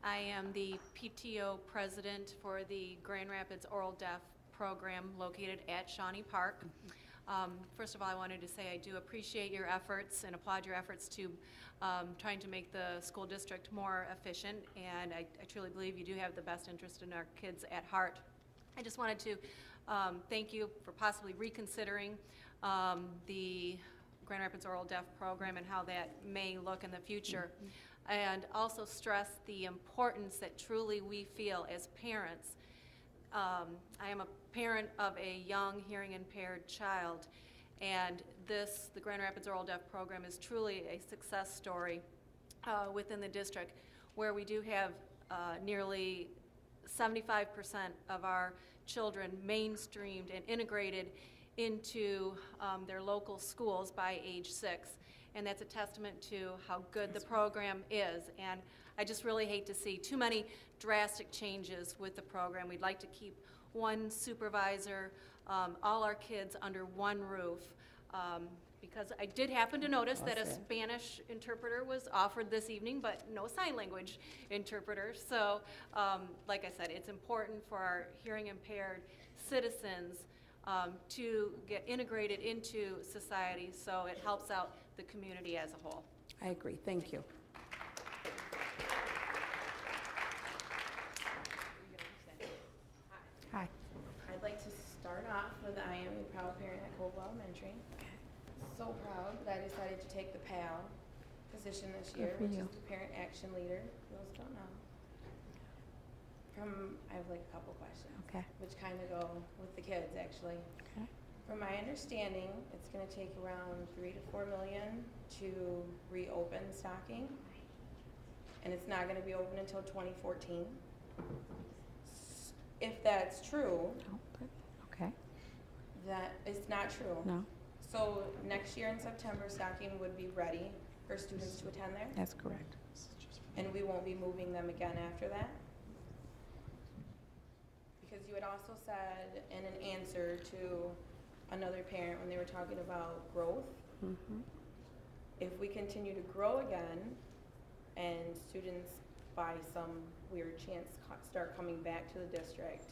I am the PTO president for the Grand Rapids Oral Deaf program located at Shawnee Park. First of all, I wanted to say I do appreciate your efforts and applaud your efforts to trying to make the school district more efficient, and I truly believe you do have the best interest in our kids at heart. I just wanted to thank you for possibly reconsidering the Grand Rapids Oral Deaf program and how that may look in the future, and also stress the importance that truly we feel as parents. I am a parent of a young hearing impaired child, and the Grand Rapids Oral Deaf program is truly a success story within the district, where we do have nearly 75% of our children mainstreamed and integrated into their local schools by age 6. And that's a testament to how good the program is. And I just really hate to see too many drastic changes with the program. We'd like to keep one supervisor, all our kids under one roof. Because I did happen to notice that a Spanish interpreter was offered this evening, but no sign language interpreter. So, like I said, it's important for our hearing impaired citizens to get integrated into society, so it helps out the community as a whole. I agree. Thank you. Hi. I'd like to start off with I am a proud parent at Colville Elementary. So proud that I decided to take the PAL position this year, which is the Parent Action Leader. For those who don't know. I have like a couple questions, which kind of go with the kids actually. Okay. From my understanding, it's going to take around $3 to $4 million to reopen stocking, and it's not going to be open until 2014. If that's true, that it's not true. No. So next year in September, stocking would be ready for students to attend there, That's correct. and we won't be moving them again after that. Because you had also said in an answer to another parent when they were talking about growth, if we continue to grow again and students by some weird chance start coming back to the district,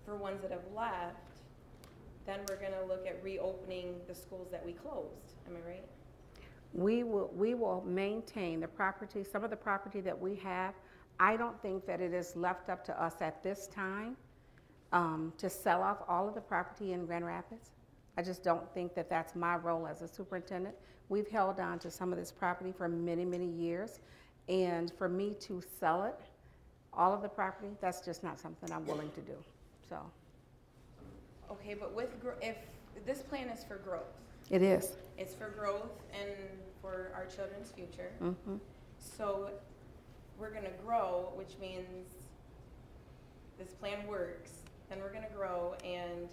for ones that have left, then we're going to look at reopening the schools that we closed. Am I right? We will maintain the property, some of the property that we have. I don't think that it is left up to us at this time to sell off all of the property in Grand Rapids. I just don't think that that's my role as a superintendent. We've held on to some of this property for many, many years, and for me to sell it, all of the property, that's just not something I'm willing to do. So. Okay, but if this plan is for growth. It is. It's for growth and for our children's future. Mm-hmm. So we're going to grow, which means this plan works, then we're going to grow and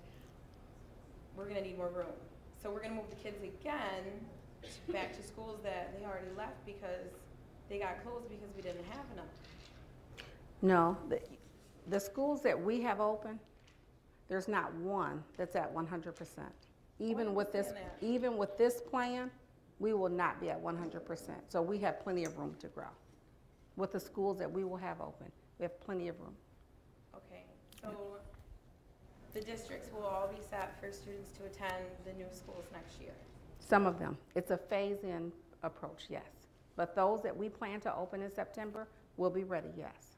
we're going to need more room. So we're going to move the kids again back to schools that they already left because they got closed because we didn't have enough. No, the schools that we have open, there's not one that's at 100%. Even with this plan, we will not be at 100%. So we have plenty of room to grow. With the schools that we will have open, we have plenty of room. Okay, so the districts will all be set for students to attend the new schools next year? Some of them. It's a phase-in approach, yes. But those that we plan to open in September will be ready, yes.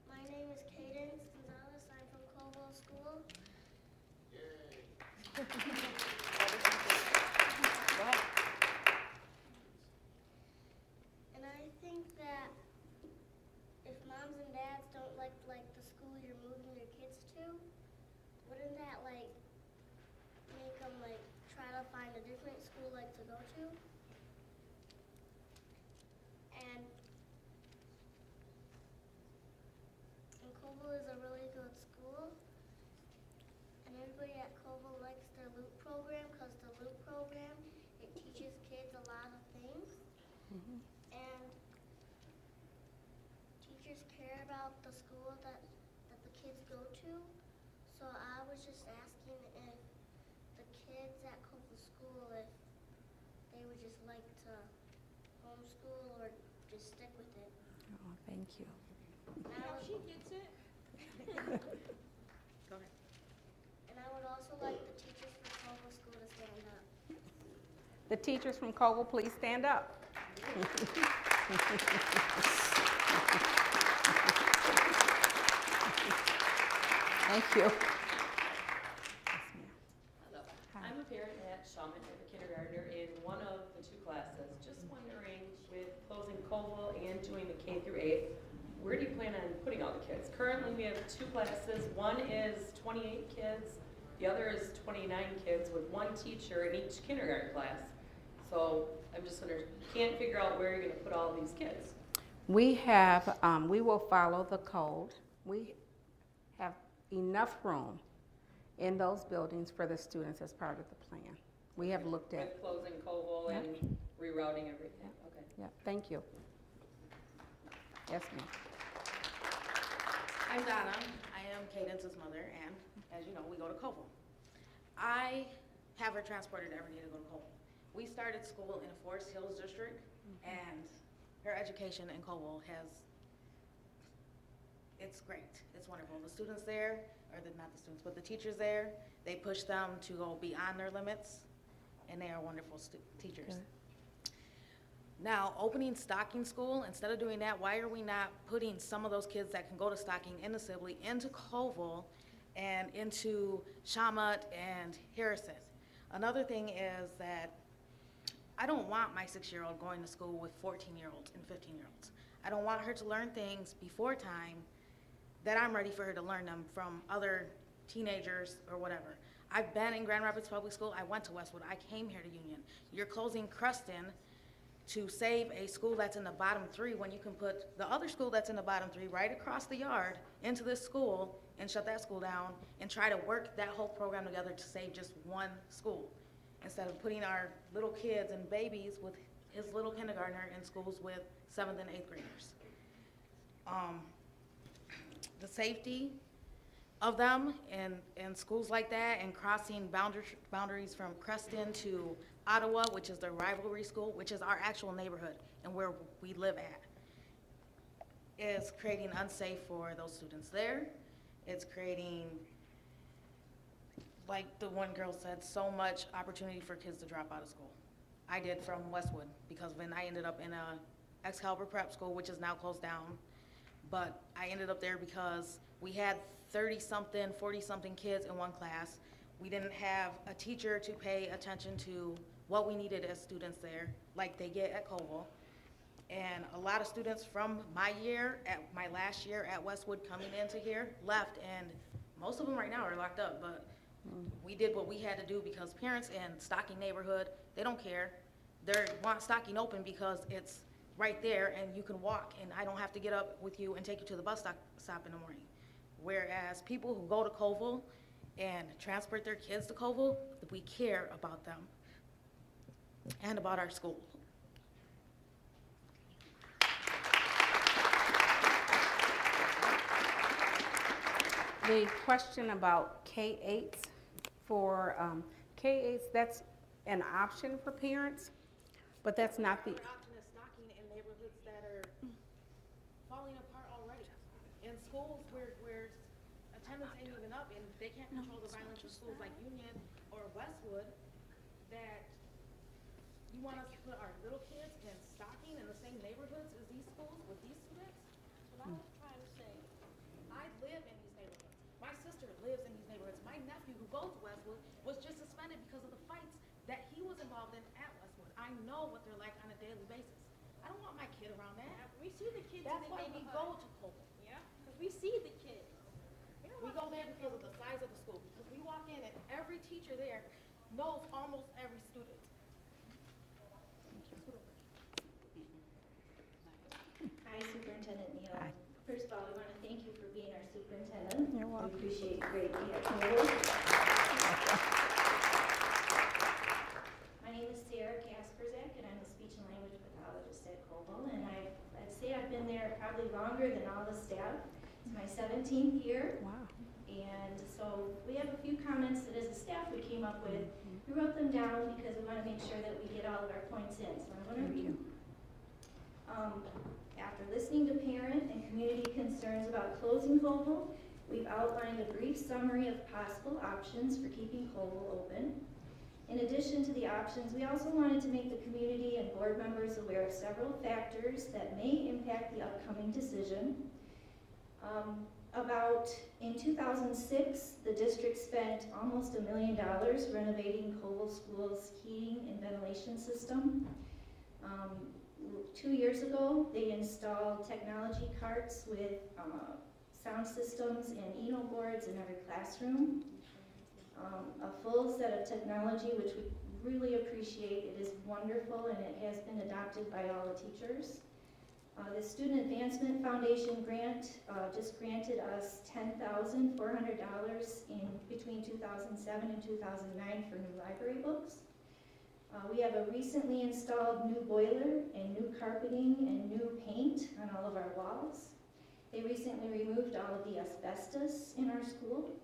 My name is Cadence Gonzalez. I'm from Colville School. And I think that if moms and dads don't like the school you're moving your kids to, wouldn't that make them try to find a different school to go to? And Colville is a really good school, and everybody at Colville likes their Loop program because the Loop program, it teaches kids a lot of things, and teachers care about the school that the kids go to. So I was just asking if the kids at Colville School, if they would just like to homeschool or just stick with it. Oh, thank you. And I would, She gets it. Go ahead. and I would also like the teachers from Cobble School to stand up. The teachers from Coble, please stand up. Thank you. Hello. I'm a parent at Shawmut, I'm a kindergartner in one of the two classes. Just wondering, with closing Colville and doing the K through 8, where do you plan on putting all the kids? Currently, we have two classes. One is 28 kids, the other is 29 kids with one teacher in each kindergarten class. So I'm just wondering, can't figure out where you're gonna put all these kids. We have, we will follow the code. We have enough room in those buildings for the students as part of the plan. We have looked at, With closing Colville Yeah. and rerouting everything, okay. yeah, thank you. Yes, ma'am. I'm Donna. I am Cadence's mother, and as you know, we go to Cobble. I have her transported every day to go to Cobble. We started school in Forest Hills District, and her education in Cobble it's great. It's wonderful. The students there, not the students, but the teachers there, they push them to go beyond their limits, and they are wonderful teachers. Good. Now, opening Stocking School, instead of doing that, why are we not putting some of those kids that can go to Stocking into Sibley, into Colville, and into Shawmut and Harrison? Another thing is that I don't want my 6-year-old going to school with 14-year-olds and 15-year-olds. I don't want her to learn things before time that I'm ready for her to learn them from other teenagers or whatever. I've been in Grand Rapids Public School. I went to Westwood. I came here to Union. You're closing Creston to save a school that's in the bottom 3 when you can put the other school that's in the bottom 3 right across the yard into this school and shut that school down and try to work that whole program together to save just one school, instead of putting our little kids and babies with his little kindergartner in schools with 7th and 8th graders. The safety of them in schools like that, and crossing boundaries from Creston to Ottawa, which is the rivalry school, which is our actual neighborhood and where we live at, is creating unsafe for those students there. It's creating, like the one girl said, so much opportunity for kids to drop out of school. I did from Westwood, because when I ended up in a Excalibur Prep School, which is now closed down, but I ended up there because we had 30-something, 40-something kids in one class. We didn't have a teacher to pay attention to what we needed as students there, like they get at Colville. And a lot of students from my last year at Westwood coming into here left, and most of them right now are locked up, but we did what we had to do because parents in Stocking neighborhood, they don't care. They want Stocking open because it's right there and you can walk, and I don't have to get up with you and take you to the bus stop in the morning. Whereas people who go to Colville and transport their kids to Colville, we care about them and about our school. The question about K-8s, for K-8s, that's an option for parents, but that's not the, Our option is Stocking in neighborhoods that are falling apart already. In schools where attendance ain't even up and they can't control the violence in schools like Union or Westwood, that you want us to put our little kids in Stocking in the same neighborhoods as these schools with these students? That's what I was trying to say. I live in these neighborhoods. My sister lives in these neighborhoods. My nephew, who goes to Westwood, was just suspended because of the fights that he was involved in at Westwood. I know what they're like on a daily basis. I don't want my kid around that. We see the kids That's in the why we neighborhood. go to Colville. Yeah, because we see the kids. We go there because of the size of the school, because we walk in and every teacher there knows almost every student. Hi, Superintendent Neal. Hi. First of all, we want to thank you for being our superintendent. You're welcome. We appreciate you greatly at Colville. My name is Sarah Kasperzak, and I'm a speech and language pathologist at Colville, and I'd say I've been there probably longer than all the staff. It's my 17th year. wow. And so we have a few comments that as a staff we came up with. We wrote them down because we want to make sure that we get all of our points in, so I'm going to read. After listening to parent and community concerns about closing Koval, we've outlined a brief summary of possible options for keeping Koval open. In addition to the options, we also wanted to make the community and board members aware of several factors that may impact the upcoming decision. In 2006, the district spent almost $1 million renovating Koval School's heating and ventilation system. 2 years ago, they installed technology carts with sound systems and Eno boards in every classroom. A full set of technology, which we really appreciate. It is wonderful, and it has been adopted by all the teachers. The Student Advancement Foundation grant just granted us $10,400 in between 2007 and 2009 for new library books. We have a recently installed new boiler and new carpeting and new paint on all of our walls. They recently removed all of the asbestos in our school.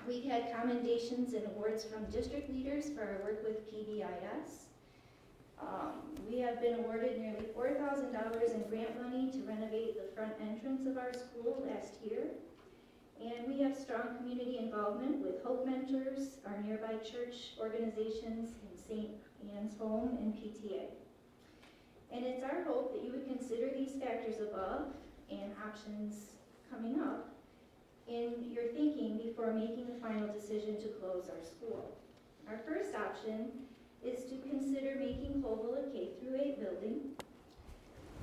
We've had commendations and awards from district leaders for our work with PBIS. We have been awarded nearly $4,000 in grant money to renovate the front entrance of our school last year. And we have strong community involvement with Hope Mentors, our nearby church organizations in St. Anne's Home and PTA. And it's our hope that you would consider these factors above and options coming up in your thinking before making the final decision to close our school. Our first option is to consider making Koval a K-8 building.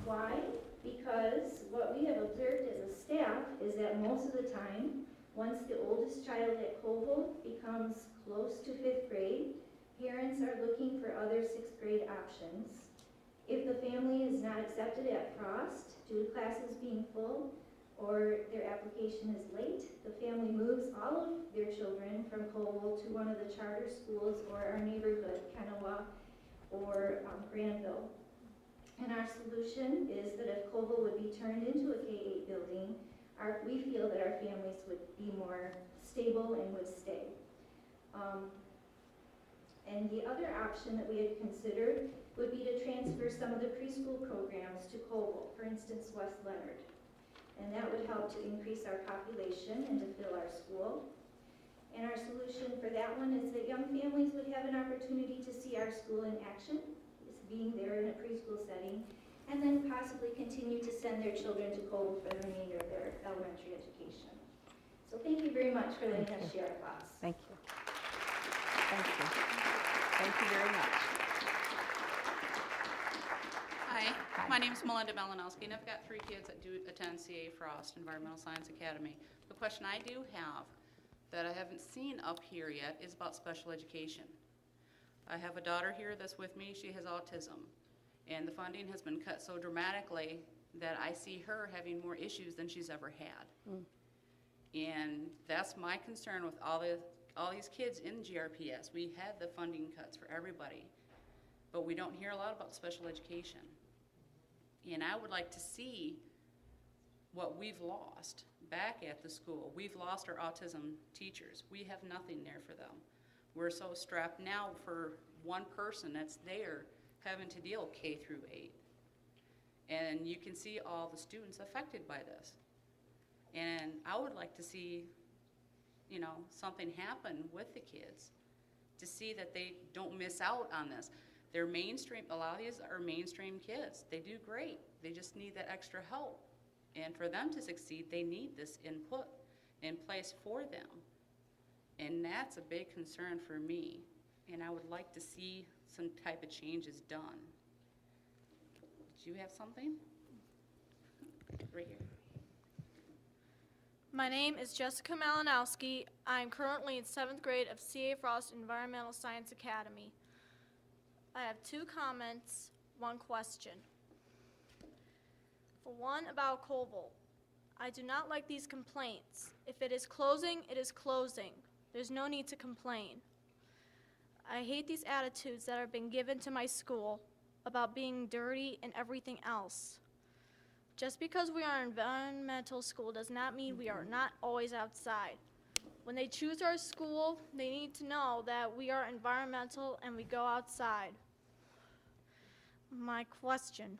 Why? Because what we have observed as a staff is that most of the time, once the oldest child at Koval becomes close to 5th grade, parents are looking for other 6th grade options. If the family is not accepted at Frost due to classes being full or their application is late, the family moves all of their children from Koval to one of the charter schools or our neighborhood, Kennewa or Granville. And our solution is that if Koval would be turned into a K-8 building, we feel that our families would be more stable and would stay. And the other option that we had considered would be to transfer some of the preschool programs to Koval, for instance, West Leonard. And that would help to increase our population and to fill our school. And our solution for that one is that young families would have an opportunity to see our school in action, being there in a preschool setting, and then possibly continue to send their children to Koval for the remainder of their elementary education. So thank you very much for letting us share our thoughts. Thank you. Thank you. Thank you very much. Hi, my name is Melinda Malinowski, and I've got 3 kids that do attend CA Frost Environmental Science Academy. The question I do have that I haven't seen up here yet is about special education. I have a daughter here that's with me. She has autism, and the funding has been cut so dramatically that I see her having more issues than she's ever had. And that's my concern with all these kids in GRPS. We had the funding cuts for everybody, but we don't hear a lot about special education. And I would like to see what we've lost back at the school. We've lost our autism teachers. We have nothing there for them. We're so strapped now for one person that's there having to deal K-8. And you can see all the students affected by this. And I would like to see, something happen with the kids to see that they don't miss out on this. They're mainstream, a lot of these are mainstream kids. They do great. They just need that extra help. And for them to succeed, they need this input in place for them. And that's a big concern for me. And I would like to see some type of changes done. Do you have something? Right here. My name is Jessica Malinowski. I'm currently in 7th grade of CA Frost Environmental Science Academy. I have 2 comments, 1 question. For one, about Koval. I do not like these complaints. If it is closing, it is closing. There's no need to complain. I hate these attitudes that are being given to my school about being dirty and everything else. Just because we are an environmental school does not mean we are not always outside. When they choose our school, they need to know that we are environmental and we go outside. My question.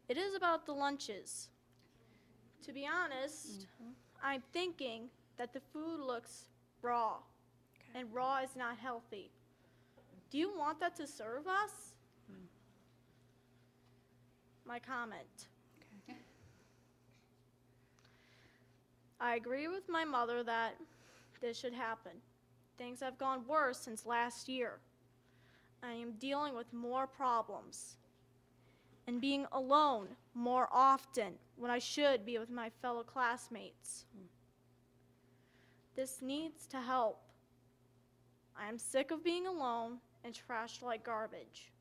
It is about the lunches. To be honest, I'm thinking that the food looks raw, and raw is not healthy. Do you want that to serve us? My comment. I agree with my mother that this should happen. Things have gone worse since last year. I am dealing with more problems and being alone more often when I should be with my fellow classmates. This needs to help. I am sick of being alone and trashed like garbage.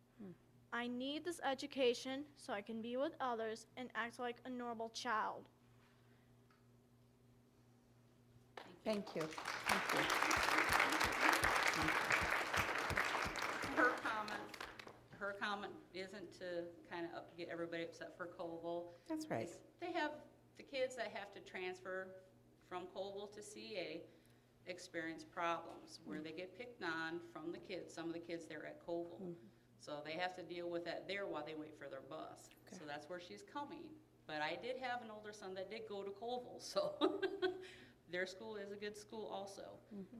I need this education so I can be with others and act like a normal child. Thank you. Thank you. Her comment isn't to kind of get everybody upset for Colville. That's right. They have, the kids that have to transfer from Colville to CA experience problems where they get picked on from the kids, some of the kids there at Colville. So they have to deal with that there while they wait for their bus. So that's where she's coming. But I did have an older son that did go to Colville, so their school is a good school also.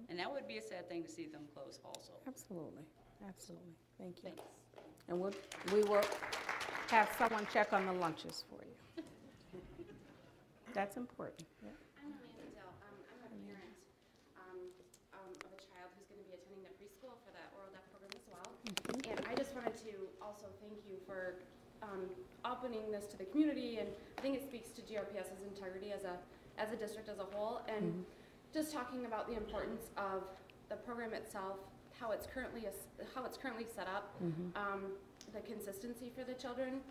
And that would be a sad thing to see them close also. Absolutely. Absolutely. Thank you. And we will have someone check on the lunches for you. That's important. Yeah. I'm Amanda Dell. I'm a parent of a child who's going to be attending the preschool for that oral deaf program as well. And I just wanted to also thank you for opening this to the community, and I think it speaks to GRPS's integrity as a district as a whole, and just talking about the importance of the program itself, how it's currently set up, the consistency for the children.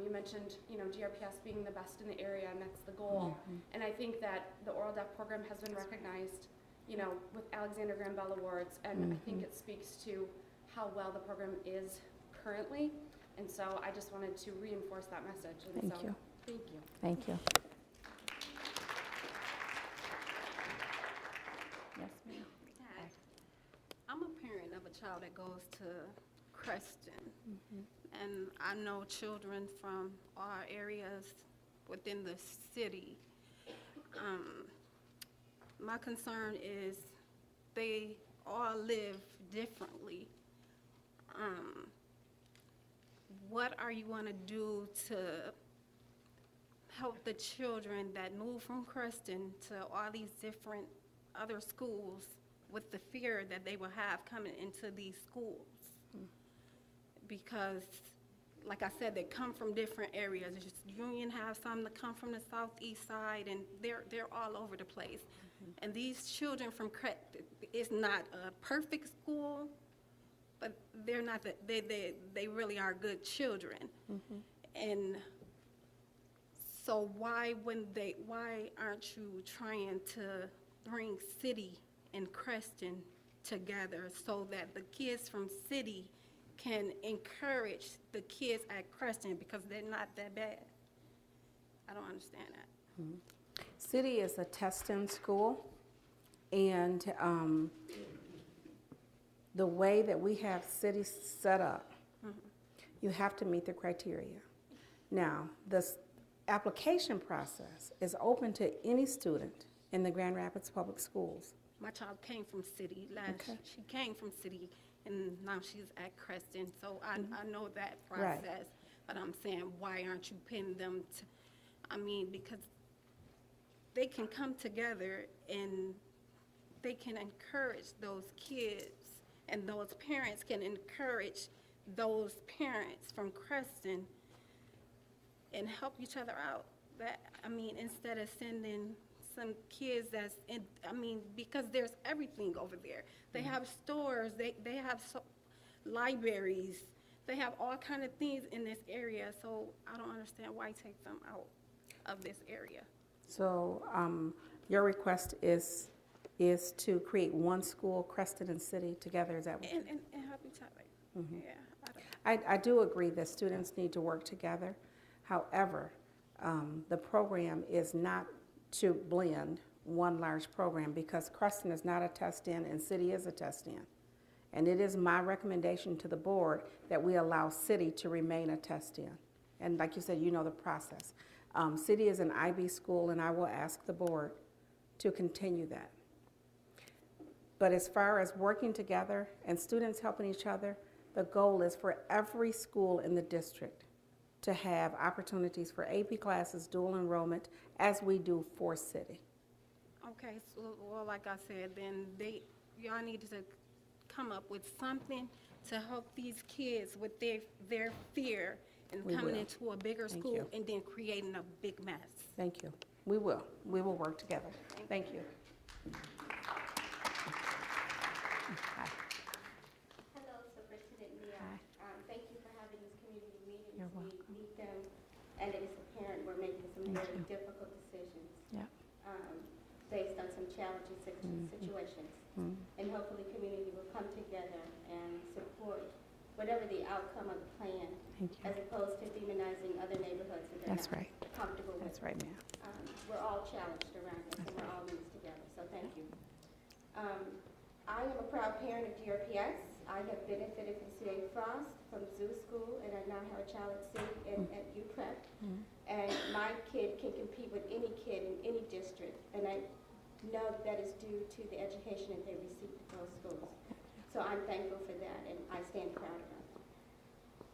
You mentioned, GRPS being the best in the area, and that's the goal. And I think that the oral deaf program has been recognized, with Alexander Graham Bell Awards, and I think it speaks to how well the program is currently. And so I just wanted to reinforce that message. And Thank you. Thank you. Thank you. Yes, ma'am. Hi. I'm a parent of a child that goes to Creston. And I know children from our areas within the city. My concern is they all live differently. What are you going to do to help the children that move from Creston to all these different other schools with the fear that they will have coming into these schools? Because, like I said, they come from different areas. It's just Union have some that come from the southeast side, and they're all over the place. And these children from Creston, it's not a perfect school, but they're not. They really are good children. And so why aren't you trying to bring city and Creston together so that the kids from city can encourage the kids at Creston, because they're not that bad? I don't understand that. City is a testing school, and the way that we have city set up, you have to meet the criteria. Now, this application process is open to any student in the Grand Rapids Public Schools. My child came from city She came from city, and now she's at Creston, so I know that process. Right. But I'm saying, why aren't you pinning them to, because they can come together and they can encourage those kids, and those parents can encourage those parents from Creston and help each other out. Instead of sending some kids that's in, because there's everything over there. They have stores, they have libraries, they have all kind of things in this area, so I don't understand why take them out of this area. So your request is to create one school, Creston and City, together, is that what And help each other. Yeah. I do agree that students need to work together. However, the program is not to blend one large program, because Creston is not a test-in and City is a test-in. And it is my recommendation to the board that we allow City to remain a test-in. And like you said, you know the process. City is an IB school, and I will ask the board to continue that. But as far as working together and students helping each other, the goal is for every school in the district to have opportunities for AP classes, dual enrollment, as we do for City. Okay, so, well, like I said, then y'all need to come up with something to help these kids with their fear and We coming will. into a bigger Thank school you. and then creating a big mess. Thank you. We will. We will work together. Thank you. Hello, Superintendent Mia. Thank you for having these community meetings. You're We welcome. need them, and it is apparent we're making some Thank very you. difficult decisions Yeah. based on some challenging situations. Mhm. And hopefully, community will come together and support whatever the outcome of the plan, Thank you. as opposed to demonizing other neighborhoods that they're That's not right. comfortable with. That's right, ma'am. We're all challenged around this, and we're all in this together, so thank you. I am a proud parent of GRPS. I have benefited from CA Frost, from Zoo School, and I now have a child at City and at UPrep. And my kid can compete with any kid in any district, and I know that is due to the education that they receive at those schools. So I'm thankful for that, and I stand proud of them.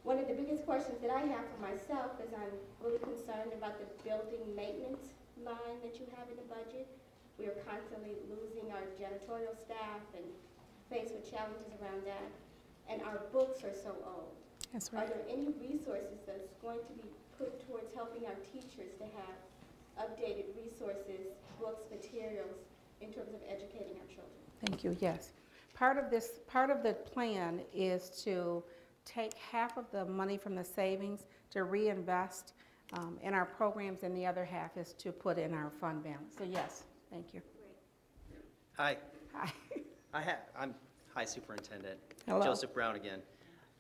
One of the biggest questions that I have for myself is I'm really concerned about the building maintenance line that you have in the budget. We are constantly losing our janitorial staff and faced with challenges around that. And our books are so old. That's Are right. there any resources that's going to be put towards helping our teachers to have updated resources, books, materials, in terms of educating our children? Thank you, yes. Part of the plan is to take half of the money from the savings to reinvest in our programs, and the other half is to put in our fund balance. So yes, thank you. Hi. Hi. Hi, Superintendent. Hello. Joseph Brown again.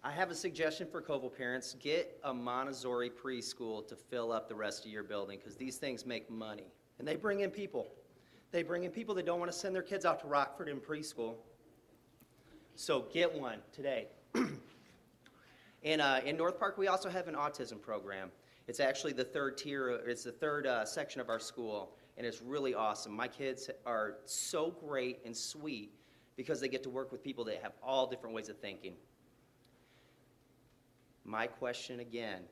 I have a suggestion for Koval parents. Get a Montessori preschool to fill up the rest of your building, because these things make money. And they bring in people. They bring in people that don't want to send their kids out to Rockford in preschool. So get one today. In North Park, we also have an autism program. It's actually the third tier, it's the third section of our school, and it's really awesome. My kids are so great and sweet because they get to work with people that have all different ways of thinking. My question again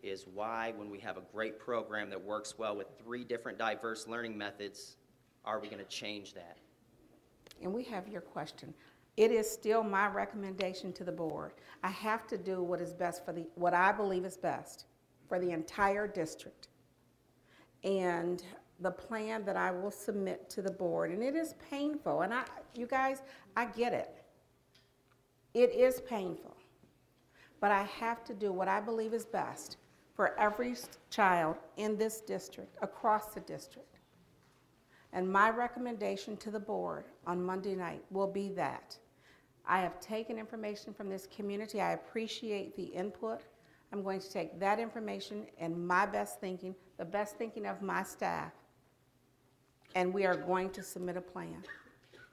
is why, when we have a great program that works well with 3 different diverse learning methods, are we going to change that? And we have your question. It is still my recommendation to the board. I have to do what is best for what I believe is best for the entire district. And the plan that I will submit to the board, and it is painful, and you guys, I get it. It is painful. But I have to do what I believe is best for every child in this district, across the district. And my recommendation to the board on Monday night will be that I have taken information from this community. I appreciate the input. I'm going to take that information and my best thinking, the best thinking of my staff, and we are going to submit a plan.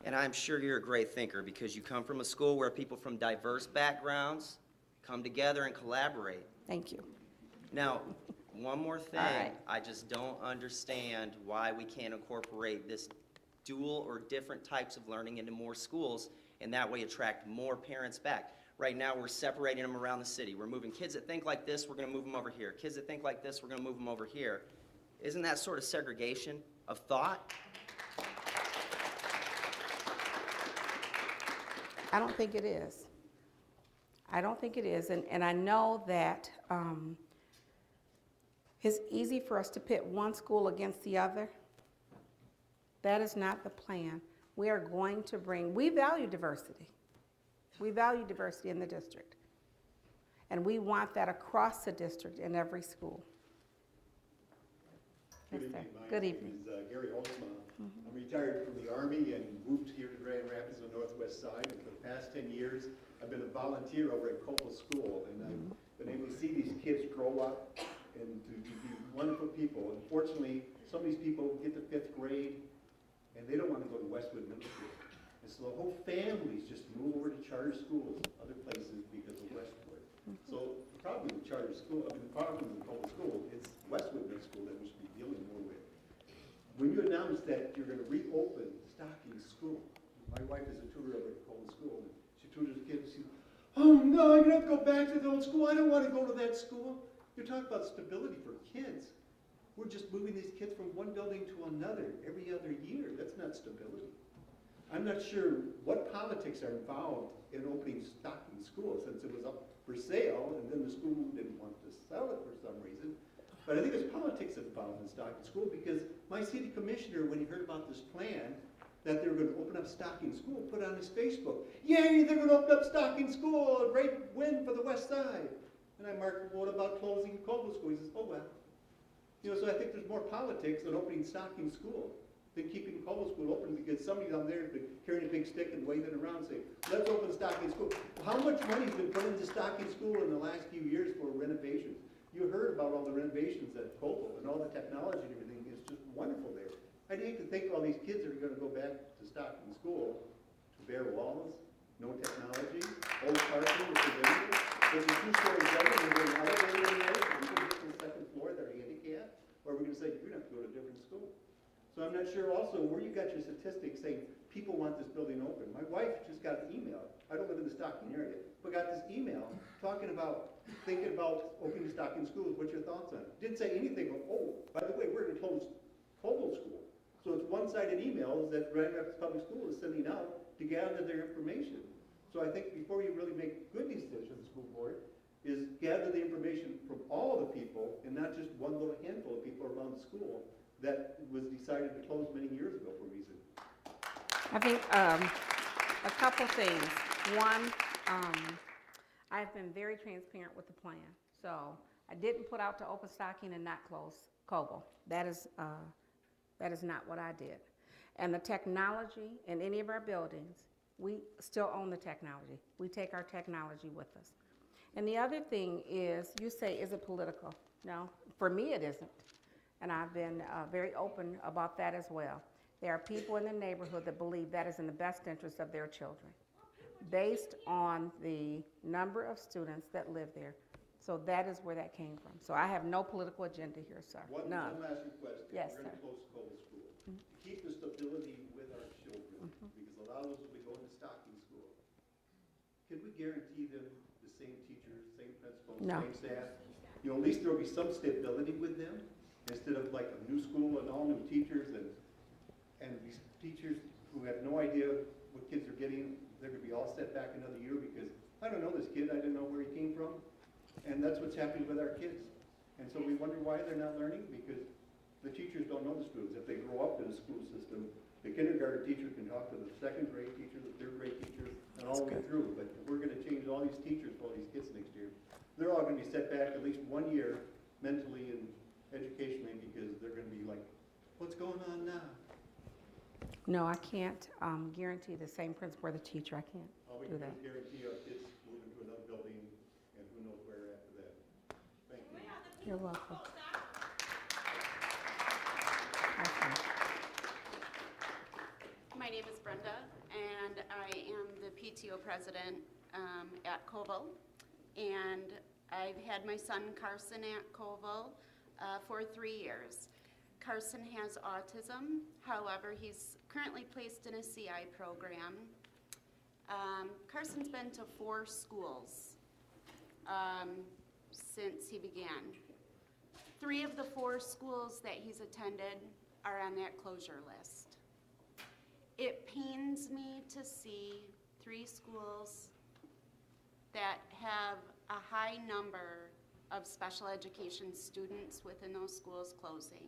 And I'm sure you're a great thinker because you come from a school where people from diverse backgrounds come together and collaborate. Thank you. Now, one more thing. All right. I just don't understand why we can't incorporate this dual or different types of learning into more schools and that way attract more parents back. Right now, we're separating them around the city. We're moving kids that think like this, we're going to move them over here. Kids that think like this, we're going to move them over here. Isn't that sort of segregation of thought? I don't think it is. I don't think it is, and I know that it's easy for us to pit one school against the other. That is not the plan. We are going to we value diversity. We value diversity in the district. And we want that across the district in every school. Good Yes, sir. evening. My Good name evening. is Gary Holtzman. I'm retired from the Army and moved here to Grand Rapids on the northwest side. And for the past 10 years, I've been a volunteer over at Koval School. And I've been able to see these kids grow up and to be wonderful people. Unfortunately, Some of these people get to 5th grade, and they don't want to go to Westwood Middle School. And so the whole families just move over to charter schools, other places, because of Westwood. So the problem with charter school, the problem with public school, it's Westwood Middle School that we should be dealing more with. When you announce that you're going to reopen Stocking School, my wife is a tutor over at Coleman School, and she tutors kids, she says, oh no, I'm going to have to go back to the old school. I don't want to go to that school. You're talking about stability for kids. We're just moving these kids from one building to another every other year. That's not stability. I'm not sure what politics are involved in opening Stocking School, since it was up for sale, and then the school didn't want to sell it for some reason. But I think there's politics involved in Stocking School, because my city commissioner, when he heard about this plan, that they were going to open up Stocking School, put on his Facebook, yay, they're going to open up Stocking School, a great win for the west side. And I marked, well, what about closing Coble School? He says, oh well. You know, so I think there's more politics in opening Stocking School than keeping Coble School open, because somebody down there has been carrying a big stick and waving it around saying, let's open Stocking School. How much money has been put into Stocking School in the last few years for renovations? You heard about all the renovations at Coble and all the technology and everything. It's just wonderful there. I'd hate to think all these kids are going to go back to Stocking School to bare walls, no technology, old parking, which is everything. There's a two-story building, there's an elevator in there, so people get to the second floor that are handicapped, or we're going to say, you're going to have to go to a different school. So I'm not sure also where you got your statistics saying people want this building open. My wife just got an email. I don't live in the Stocking area, but got this email talking about thinking about opening Stocking schools. What's your thoughts on it? Didn't say anything about, oh, by the way, we're going to close Coble School. So it's one-sided emails that Grand Rapids Public School is sending out to gather their information. So I think before you really make good decisions, the school board, is gather the information from all the people and not just one little handful of people around the school that was decided to close many years ago for a reason. I think a couple things. One, I've been very transparent with the plan. So I didn't put out to open Stocking and not close Coble. That is not what I did. And the technology in any of our buildings, we still own the technology. We take our technology with us. And the other thing is, you say, is it political? No, for me it isn't. And I've been very open about that as well. There are people in the neighborhood that believe that is in the best interest of their children, based on the number of students that live there. So that is where that came from. So I have no political agenda here, sir. None. One last request. Yes, we're going to sir. close Coble School. Keep the stability with our children, because a lot of those will be going to Stocking School. Can we guarantee them the same teachers, same principals, No. same staff? You know, at least there will be some stability with them, instead of like a new school and all new teachers, and these teachers who have no idea what kids are getting, they're going to be all set back another year because I don't know this kid, I didn't know where he came from. And that's what's happening with our kids. And so we wonder why they're not learning, because the teachers don't know the students. If they grow up in the school system, the kindergarten teacher can talk to the second grade teacher, the third grade teacher, and all the way through. But if we're going to change all these teachers for all these kids next year, they're all going to be set back at least 1 year mentally and educationally, because they're going to be like, what's going on now? No, I can't guarantee the same principal or the teacher. I can't All we do can that. do is guarantee our kids move into another building, and who knows where after that. Thank you. You're welcome. My name is Brenda, and I am the PTO president at Coble. And I've had my son Carson at Coble for 3 years. Carson has autism, however, he's currently placed in a CI program. Carson's been to 4 schools since he began. 3 of the 4 schools that he's attended are on that closure list. It pains me to see 3 schools that have a high number of special education students within those schools closing.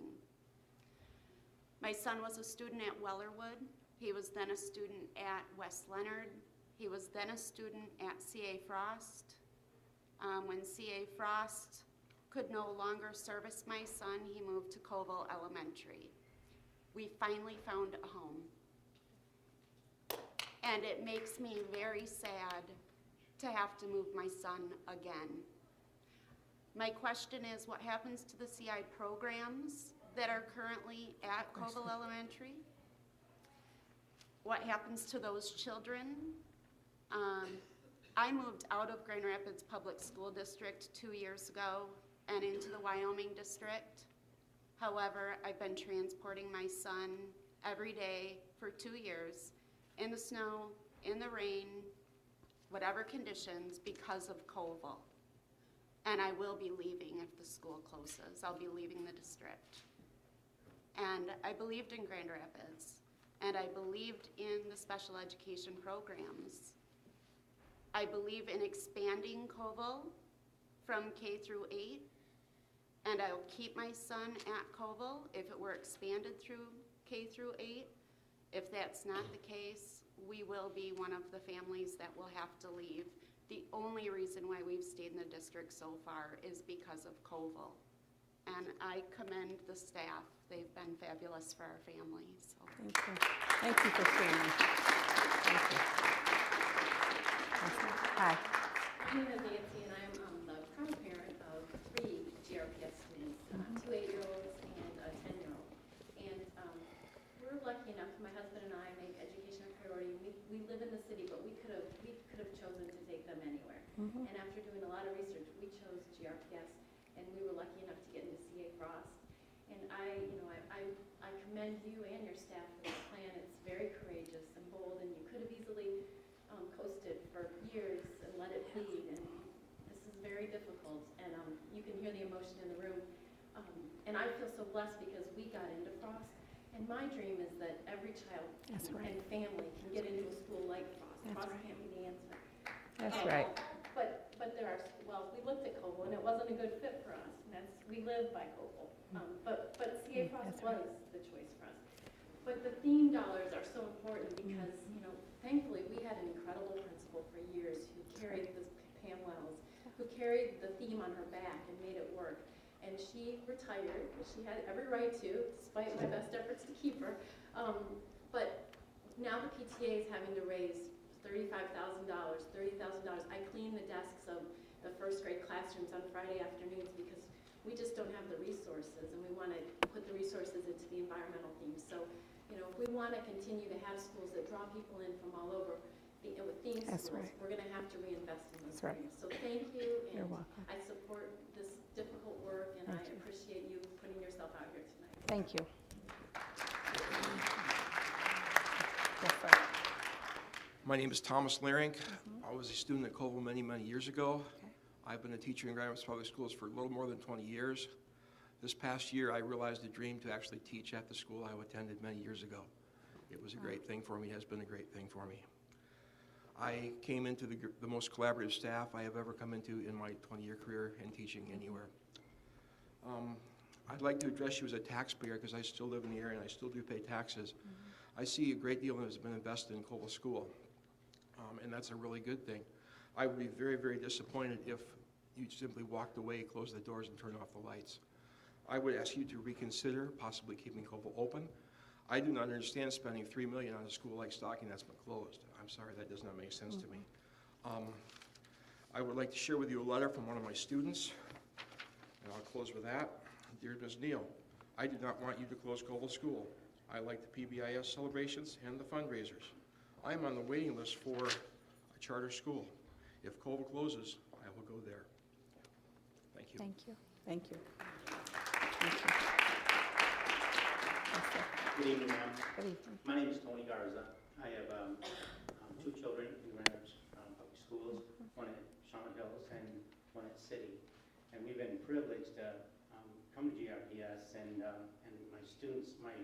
My son was a student at Wellerwood. He was then a student at West Leonard. He was then a student at C.A. Frost. When C.A. Frost could no longer service my son, he moved to Coble Elementary. We finally found a home. And it makes me very sad to have to move my son again. My question is, what happens to the CI programs that are currently at Colville Elementary. What happens to those children? I moved out of Grand Rapids Public School District 2 years ago and into the Wyoming district. However, I've been transporting my son every day for 2 years in the snow, in the rain, whatever conditions, because of Colville. And I will be leaving if the school closes. I'll be leaving the district. And I believed in Grand Rapids, and I believed in the special education programs. I believe in expanding Colville from K through 8, and I'll keep my son at Colville if it were expanded through K through 8. If that's not the case, we will be one of the families that will have to leave. The only reason why we've stayed in the district so far is because of Colville. And I commend the staff. They've been fabulous for our family. So. Thank you. Thank you for sharing. Thank you. Hi. My name is Nancy, and I'm the proud parent of 3 GRPS students, 2 8-year-olds and a 10-year-old. And we're lucky enough, my husband and I make education a priority. We live in the city, but we could have chosen to take them anywhere. And after doing a lot of research, we chose GRPS, and we were lucky enough to get into CA Frost. And I commend you and your staff for this plan. It's very courageous and bold, and you could have easily coasted for years and let it bleed. And this is very difficult, and you can hear the emotion in the room. And I feel so blessed because we got into Frost. And my dream is that every child and family can get into a school like Frost. Frost can't be the answer. That's right. But there are, well, we looked at Colville, and it wasn't a good fit for us. And we live by Colville. But CA Frost was the choice for us. But the theme dollars are so important because, thankfully we had an incredible principal for years who carried this, Pam Wells, who carried the theme on her back and made it work. And she retired. She had every right to, despite my best efforts to keep her. But now the PTA is having to raise $35,000, $30,000. I clean the desks of the first grade classrooms on Friday afternoons because we just don't have the resources, and we want to put the resources into the environmental themes. So, if we want to continue to have schools that draw people in from all over, with theme schools, we're going to have to reinvest in those areas. So thank you, and You're welcome. I support this difficult work, and I appreciate you putting yourself out here tonight. Thank you. My name is Thomas Larink. I was a student at Colville many, many years ago. I've been a teacher in Grand Rapids Public Schools for a little more than 20 years. This past year, I realized a dream to actually teach at the school I attended many years ago. It was a great thing for me, has been a great thing for me. I came into the most collaborative staff I have ever come into in my 20-year career in teaching anywhere. I'd like to address you as a taxpayer because I still live in the area and I still do pay taxes. I see a great deal that has been invested in Colville School, and that's a really good thing. I would be very, very disappointed if you simply walked away, closed the doors, and turned off the lights. I would ask you to reconsider possibly keeping Colville open. I do not understand spending $3 million on a school like Stocking that's been closed. I'm sorry, that does not make sense to me. I would like to share with you a letter from one of my students, and I'll close with that. Dear Ms. Neal, I do not want you to close Colville School. I like the PBIS celebrations and the fundraisers. I am on the waiting list for a charter school. If Colville closes, I will go there. Thank you. Thank you. Thank you. Good evening, ma'am. Good evening. My name is Tony Garza. I have 2 children in Grand Rapids Public Schools, one at Shaman Hills and one at City. And we've been privileged to come to GRPS, and my students, my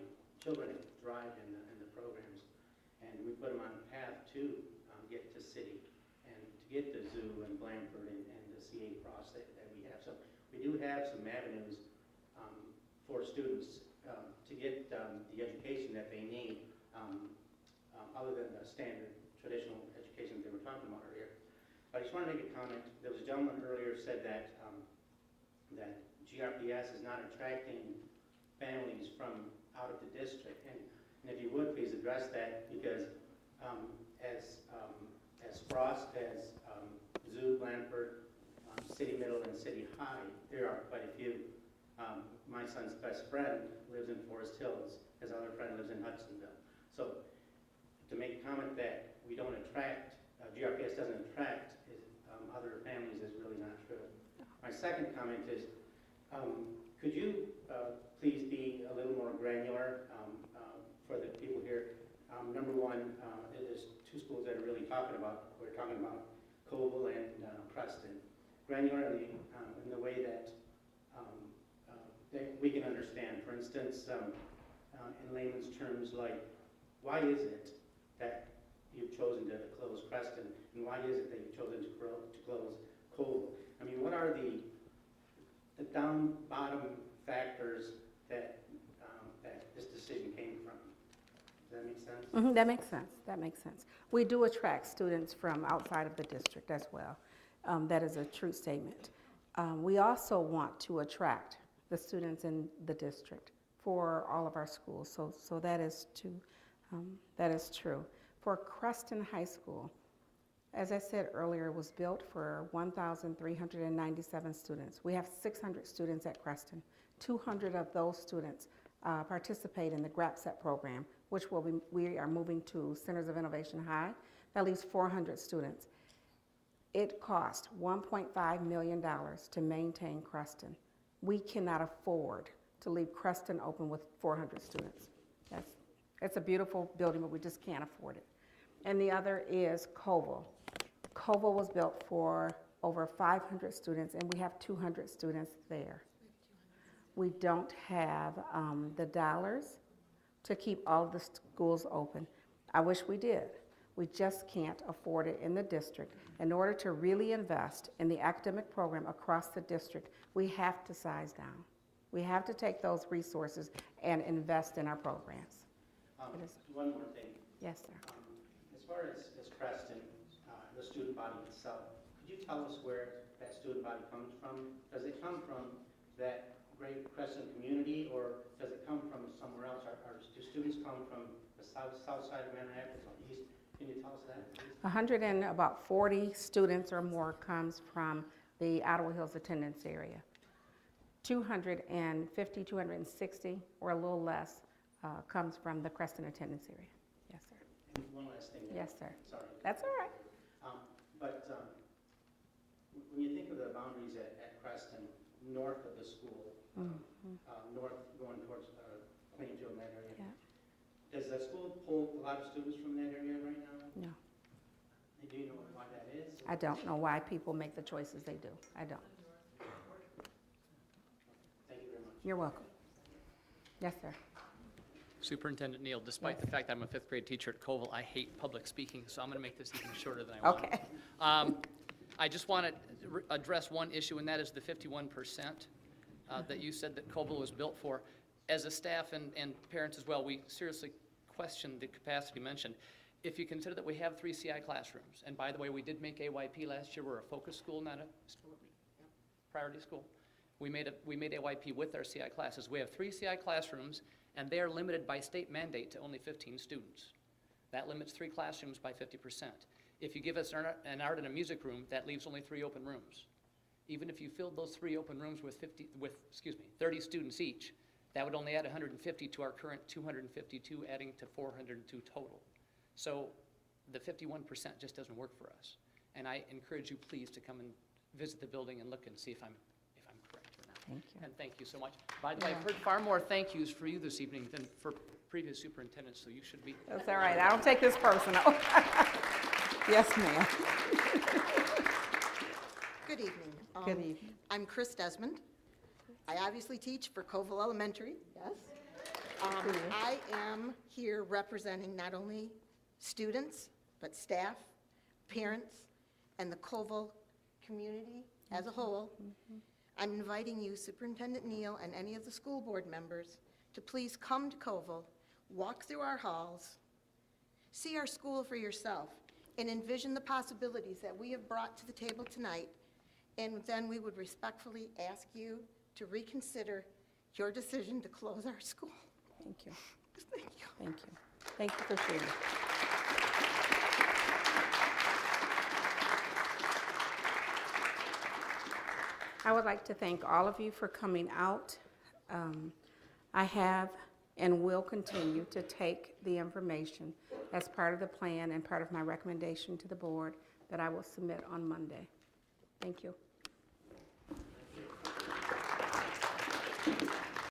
children have thrived in the programs. And we put them on a path to get to City and to get to Zoo and Blandford and the CA Frost that we have. So we do have some avenues for students to get the education that they need, other than the standard traditional education that they were talking about earlier. I just want to make a comment. There was a gentleman earlier said that that GRPS is not attracting families from out of the district, and if you would please address that, because as Frost, as Zoo, Blandford, City Middle, and City High, there are quite a few My son's best friend lives in Forest Hills, his other friend lives in Hudsonville. So to make a comment that we don't attract, GRPS doesn't attract other families is really not true. My second comment is, could you please be a little more granular for the people here? Number one, there's two schools that are really talking about, we're talking about Coval and Preston. Granularly in the way that we can understand. For instance, in layman's terms, like, why is it that you've chosen to close Preston, and why is it that you've chosen to close Coval? I mean, what are the bottom factors that this decision came from? Does that make sense? Mm-hmm, that makes sense. That makes sense. We do attract students from outside of the district as well. That is a true statement. We also want to attract the students in the district for all of our schools. So that is true. For Creston High School, as I said earlier, it was built for 1,397 students. We have 600 students at Creston. 200 of those students participate in the GRAPSET program, which we are moving to Centers of Innovation High. That leaves 400 students. It cost $1.5 million to maintain Creston. We cannot afford to leave Creston open with 400 students. It's a beautiful building, but we just can't afford it. And the other is Coval. Coval was built for over 500 students, and we have 200 students there. We don't have the dollars to keep all of the schools open. I wish we did. We just can't afford it in the district. In order to really invest in the academic program across the district, we have to size down. We have to take those resources and invest in our programs. One more thing. Yes, sir. As far as Creston, the student body itself, could you tell us where that student body comes from? Does it come from that great Creston community, or does it come from somewhere else? Do students come from the south side of Manhattan or east? Can you tell us that, please? 140 students or more comes from the Ottawa Hills attendance area. 250, 260, or a little less, comes from the Creston attendance area. Yes, sir. And one last thing. Yes, sir. Sorry. That's all right. But when you think of the boundaries at Creston, north of the school, north going towards Plainfield, that area, does the school pull a lot of students from that area right now? No. Do you know why that is? I don't know why people make the choices they do. I don't. Thank you very much. You're welcome. Yes, sir. Superintendent Neal, despite the fact that I'm a fifth grade teacher at Coval, I hate public speaking, so I'm going to make this even shorter than I want. Okay. I just want to address one issue, and that is the 51% that you said that Coval was built for. As a staff and parents as well, we seriously question the capacity mentioned. If you consider that we have 3 CI classrooms, and by the way, we did make AYP last year. We're a focus school, not a priority school. We made AYP with our CI classes. We have 3 CI classrooms, and they are limited by state mandate to only 15 students. That limits 3 classrooms by 50%. If you give us an art and a music room, that leaves only 3 open rooms. Even if you filled those 3 open rooms with 30 students each, that would only add 150 to our current 252, adding to 402 total. So the 51% just doesn't work for us. And I encourage you please to come and visit the building and look and see if I'm correct or not. Thank you. And thank you so much. By the way, I've heard far more thank yous for you this evening than for previous superintendents, so you should be. That's all right. I don't take this personal. Yes, ma'am. Good evening. Good evening. I'm Chris Desmond. I obviously teach for Coval Elementary, yes. I am here representing not only students, but staff, parents, and the Coval community as a whole. I'm inviting you, Superintendent Neal, and any of the school board members to please come to Coval, walk through our halls, see our school for yourself, and envision the possibilities that we have brought to the table tonight. And then we would respectfully ask you to reconsider your decision to close our school. Thank you. Thank you. Thank you. Thank you for sharing. I would like to thank all of you for coming out I have and will continue to take the information as part of the plan and part of my recommendation to the board that I will submit on Monday. Thank you.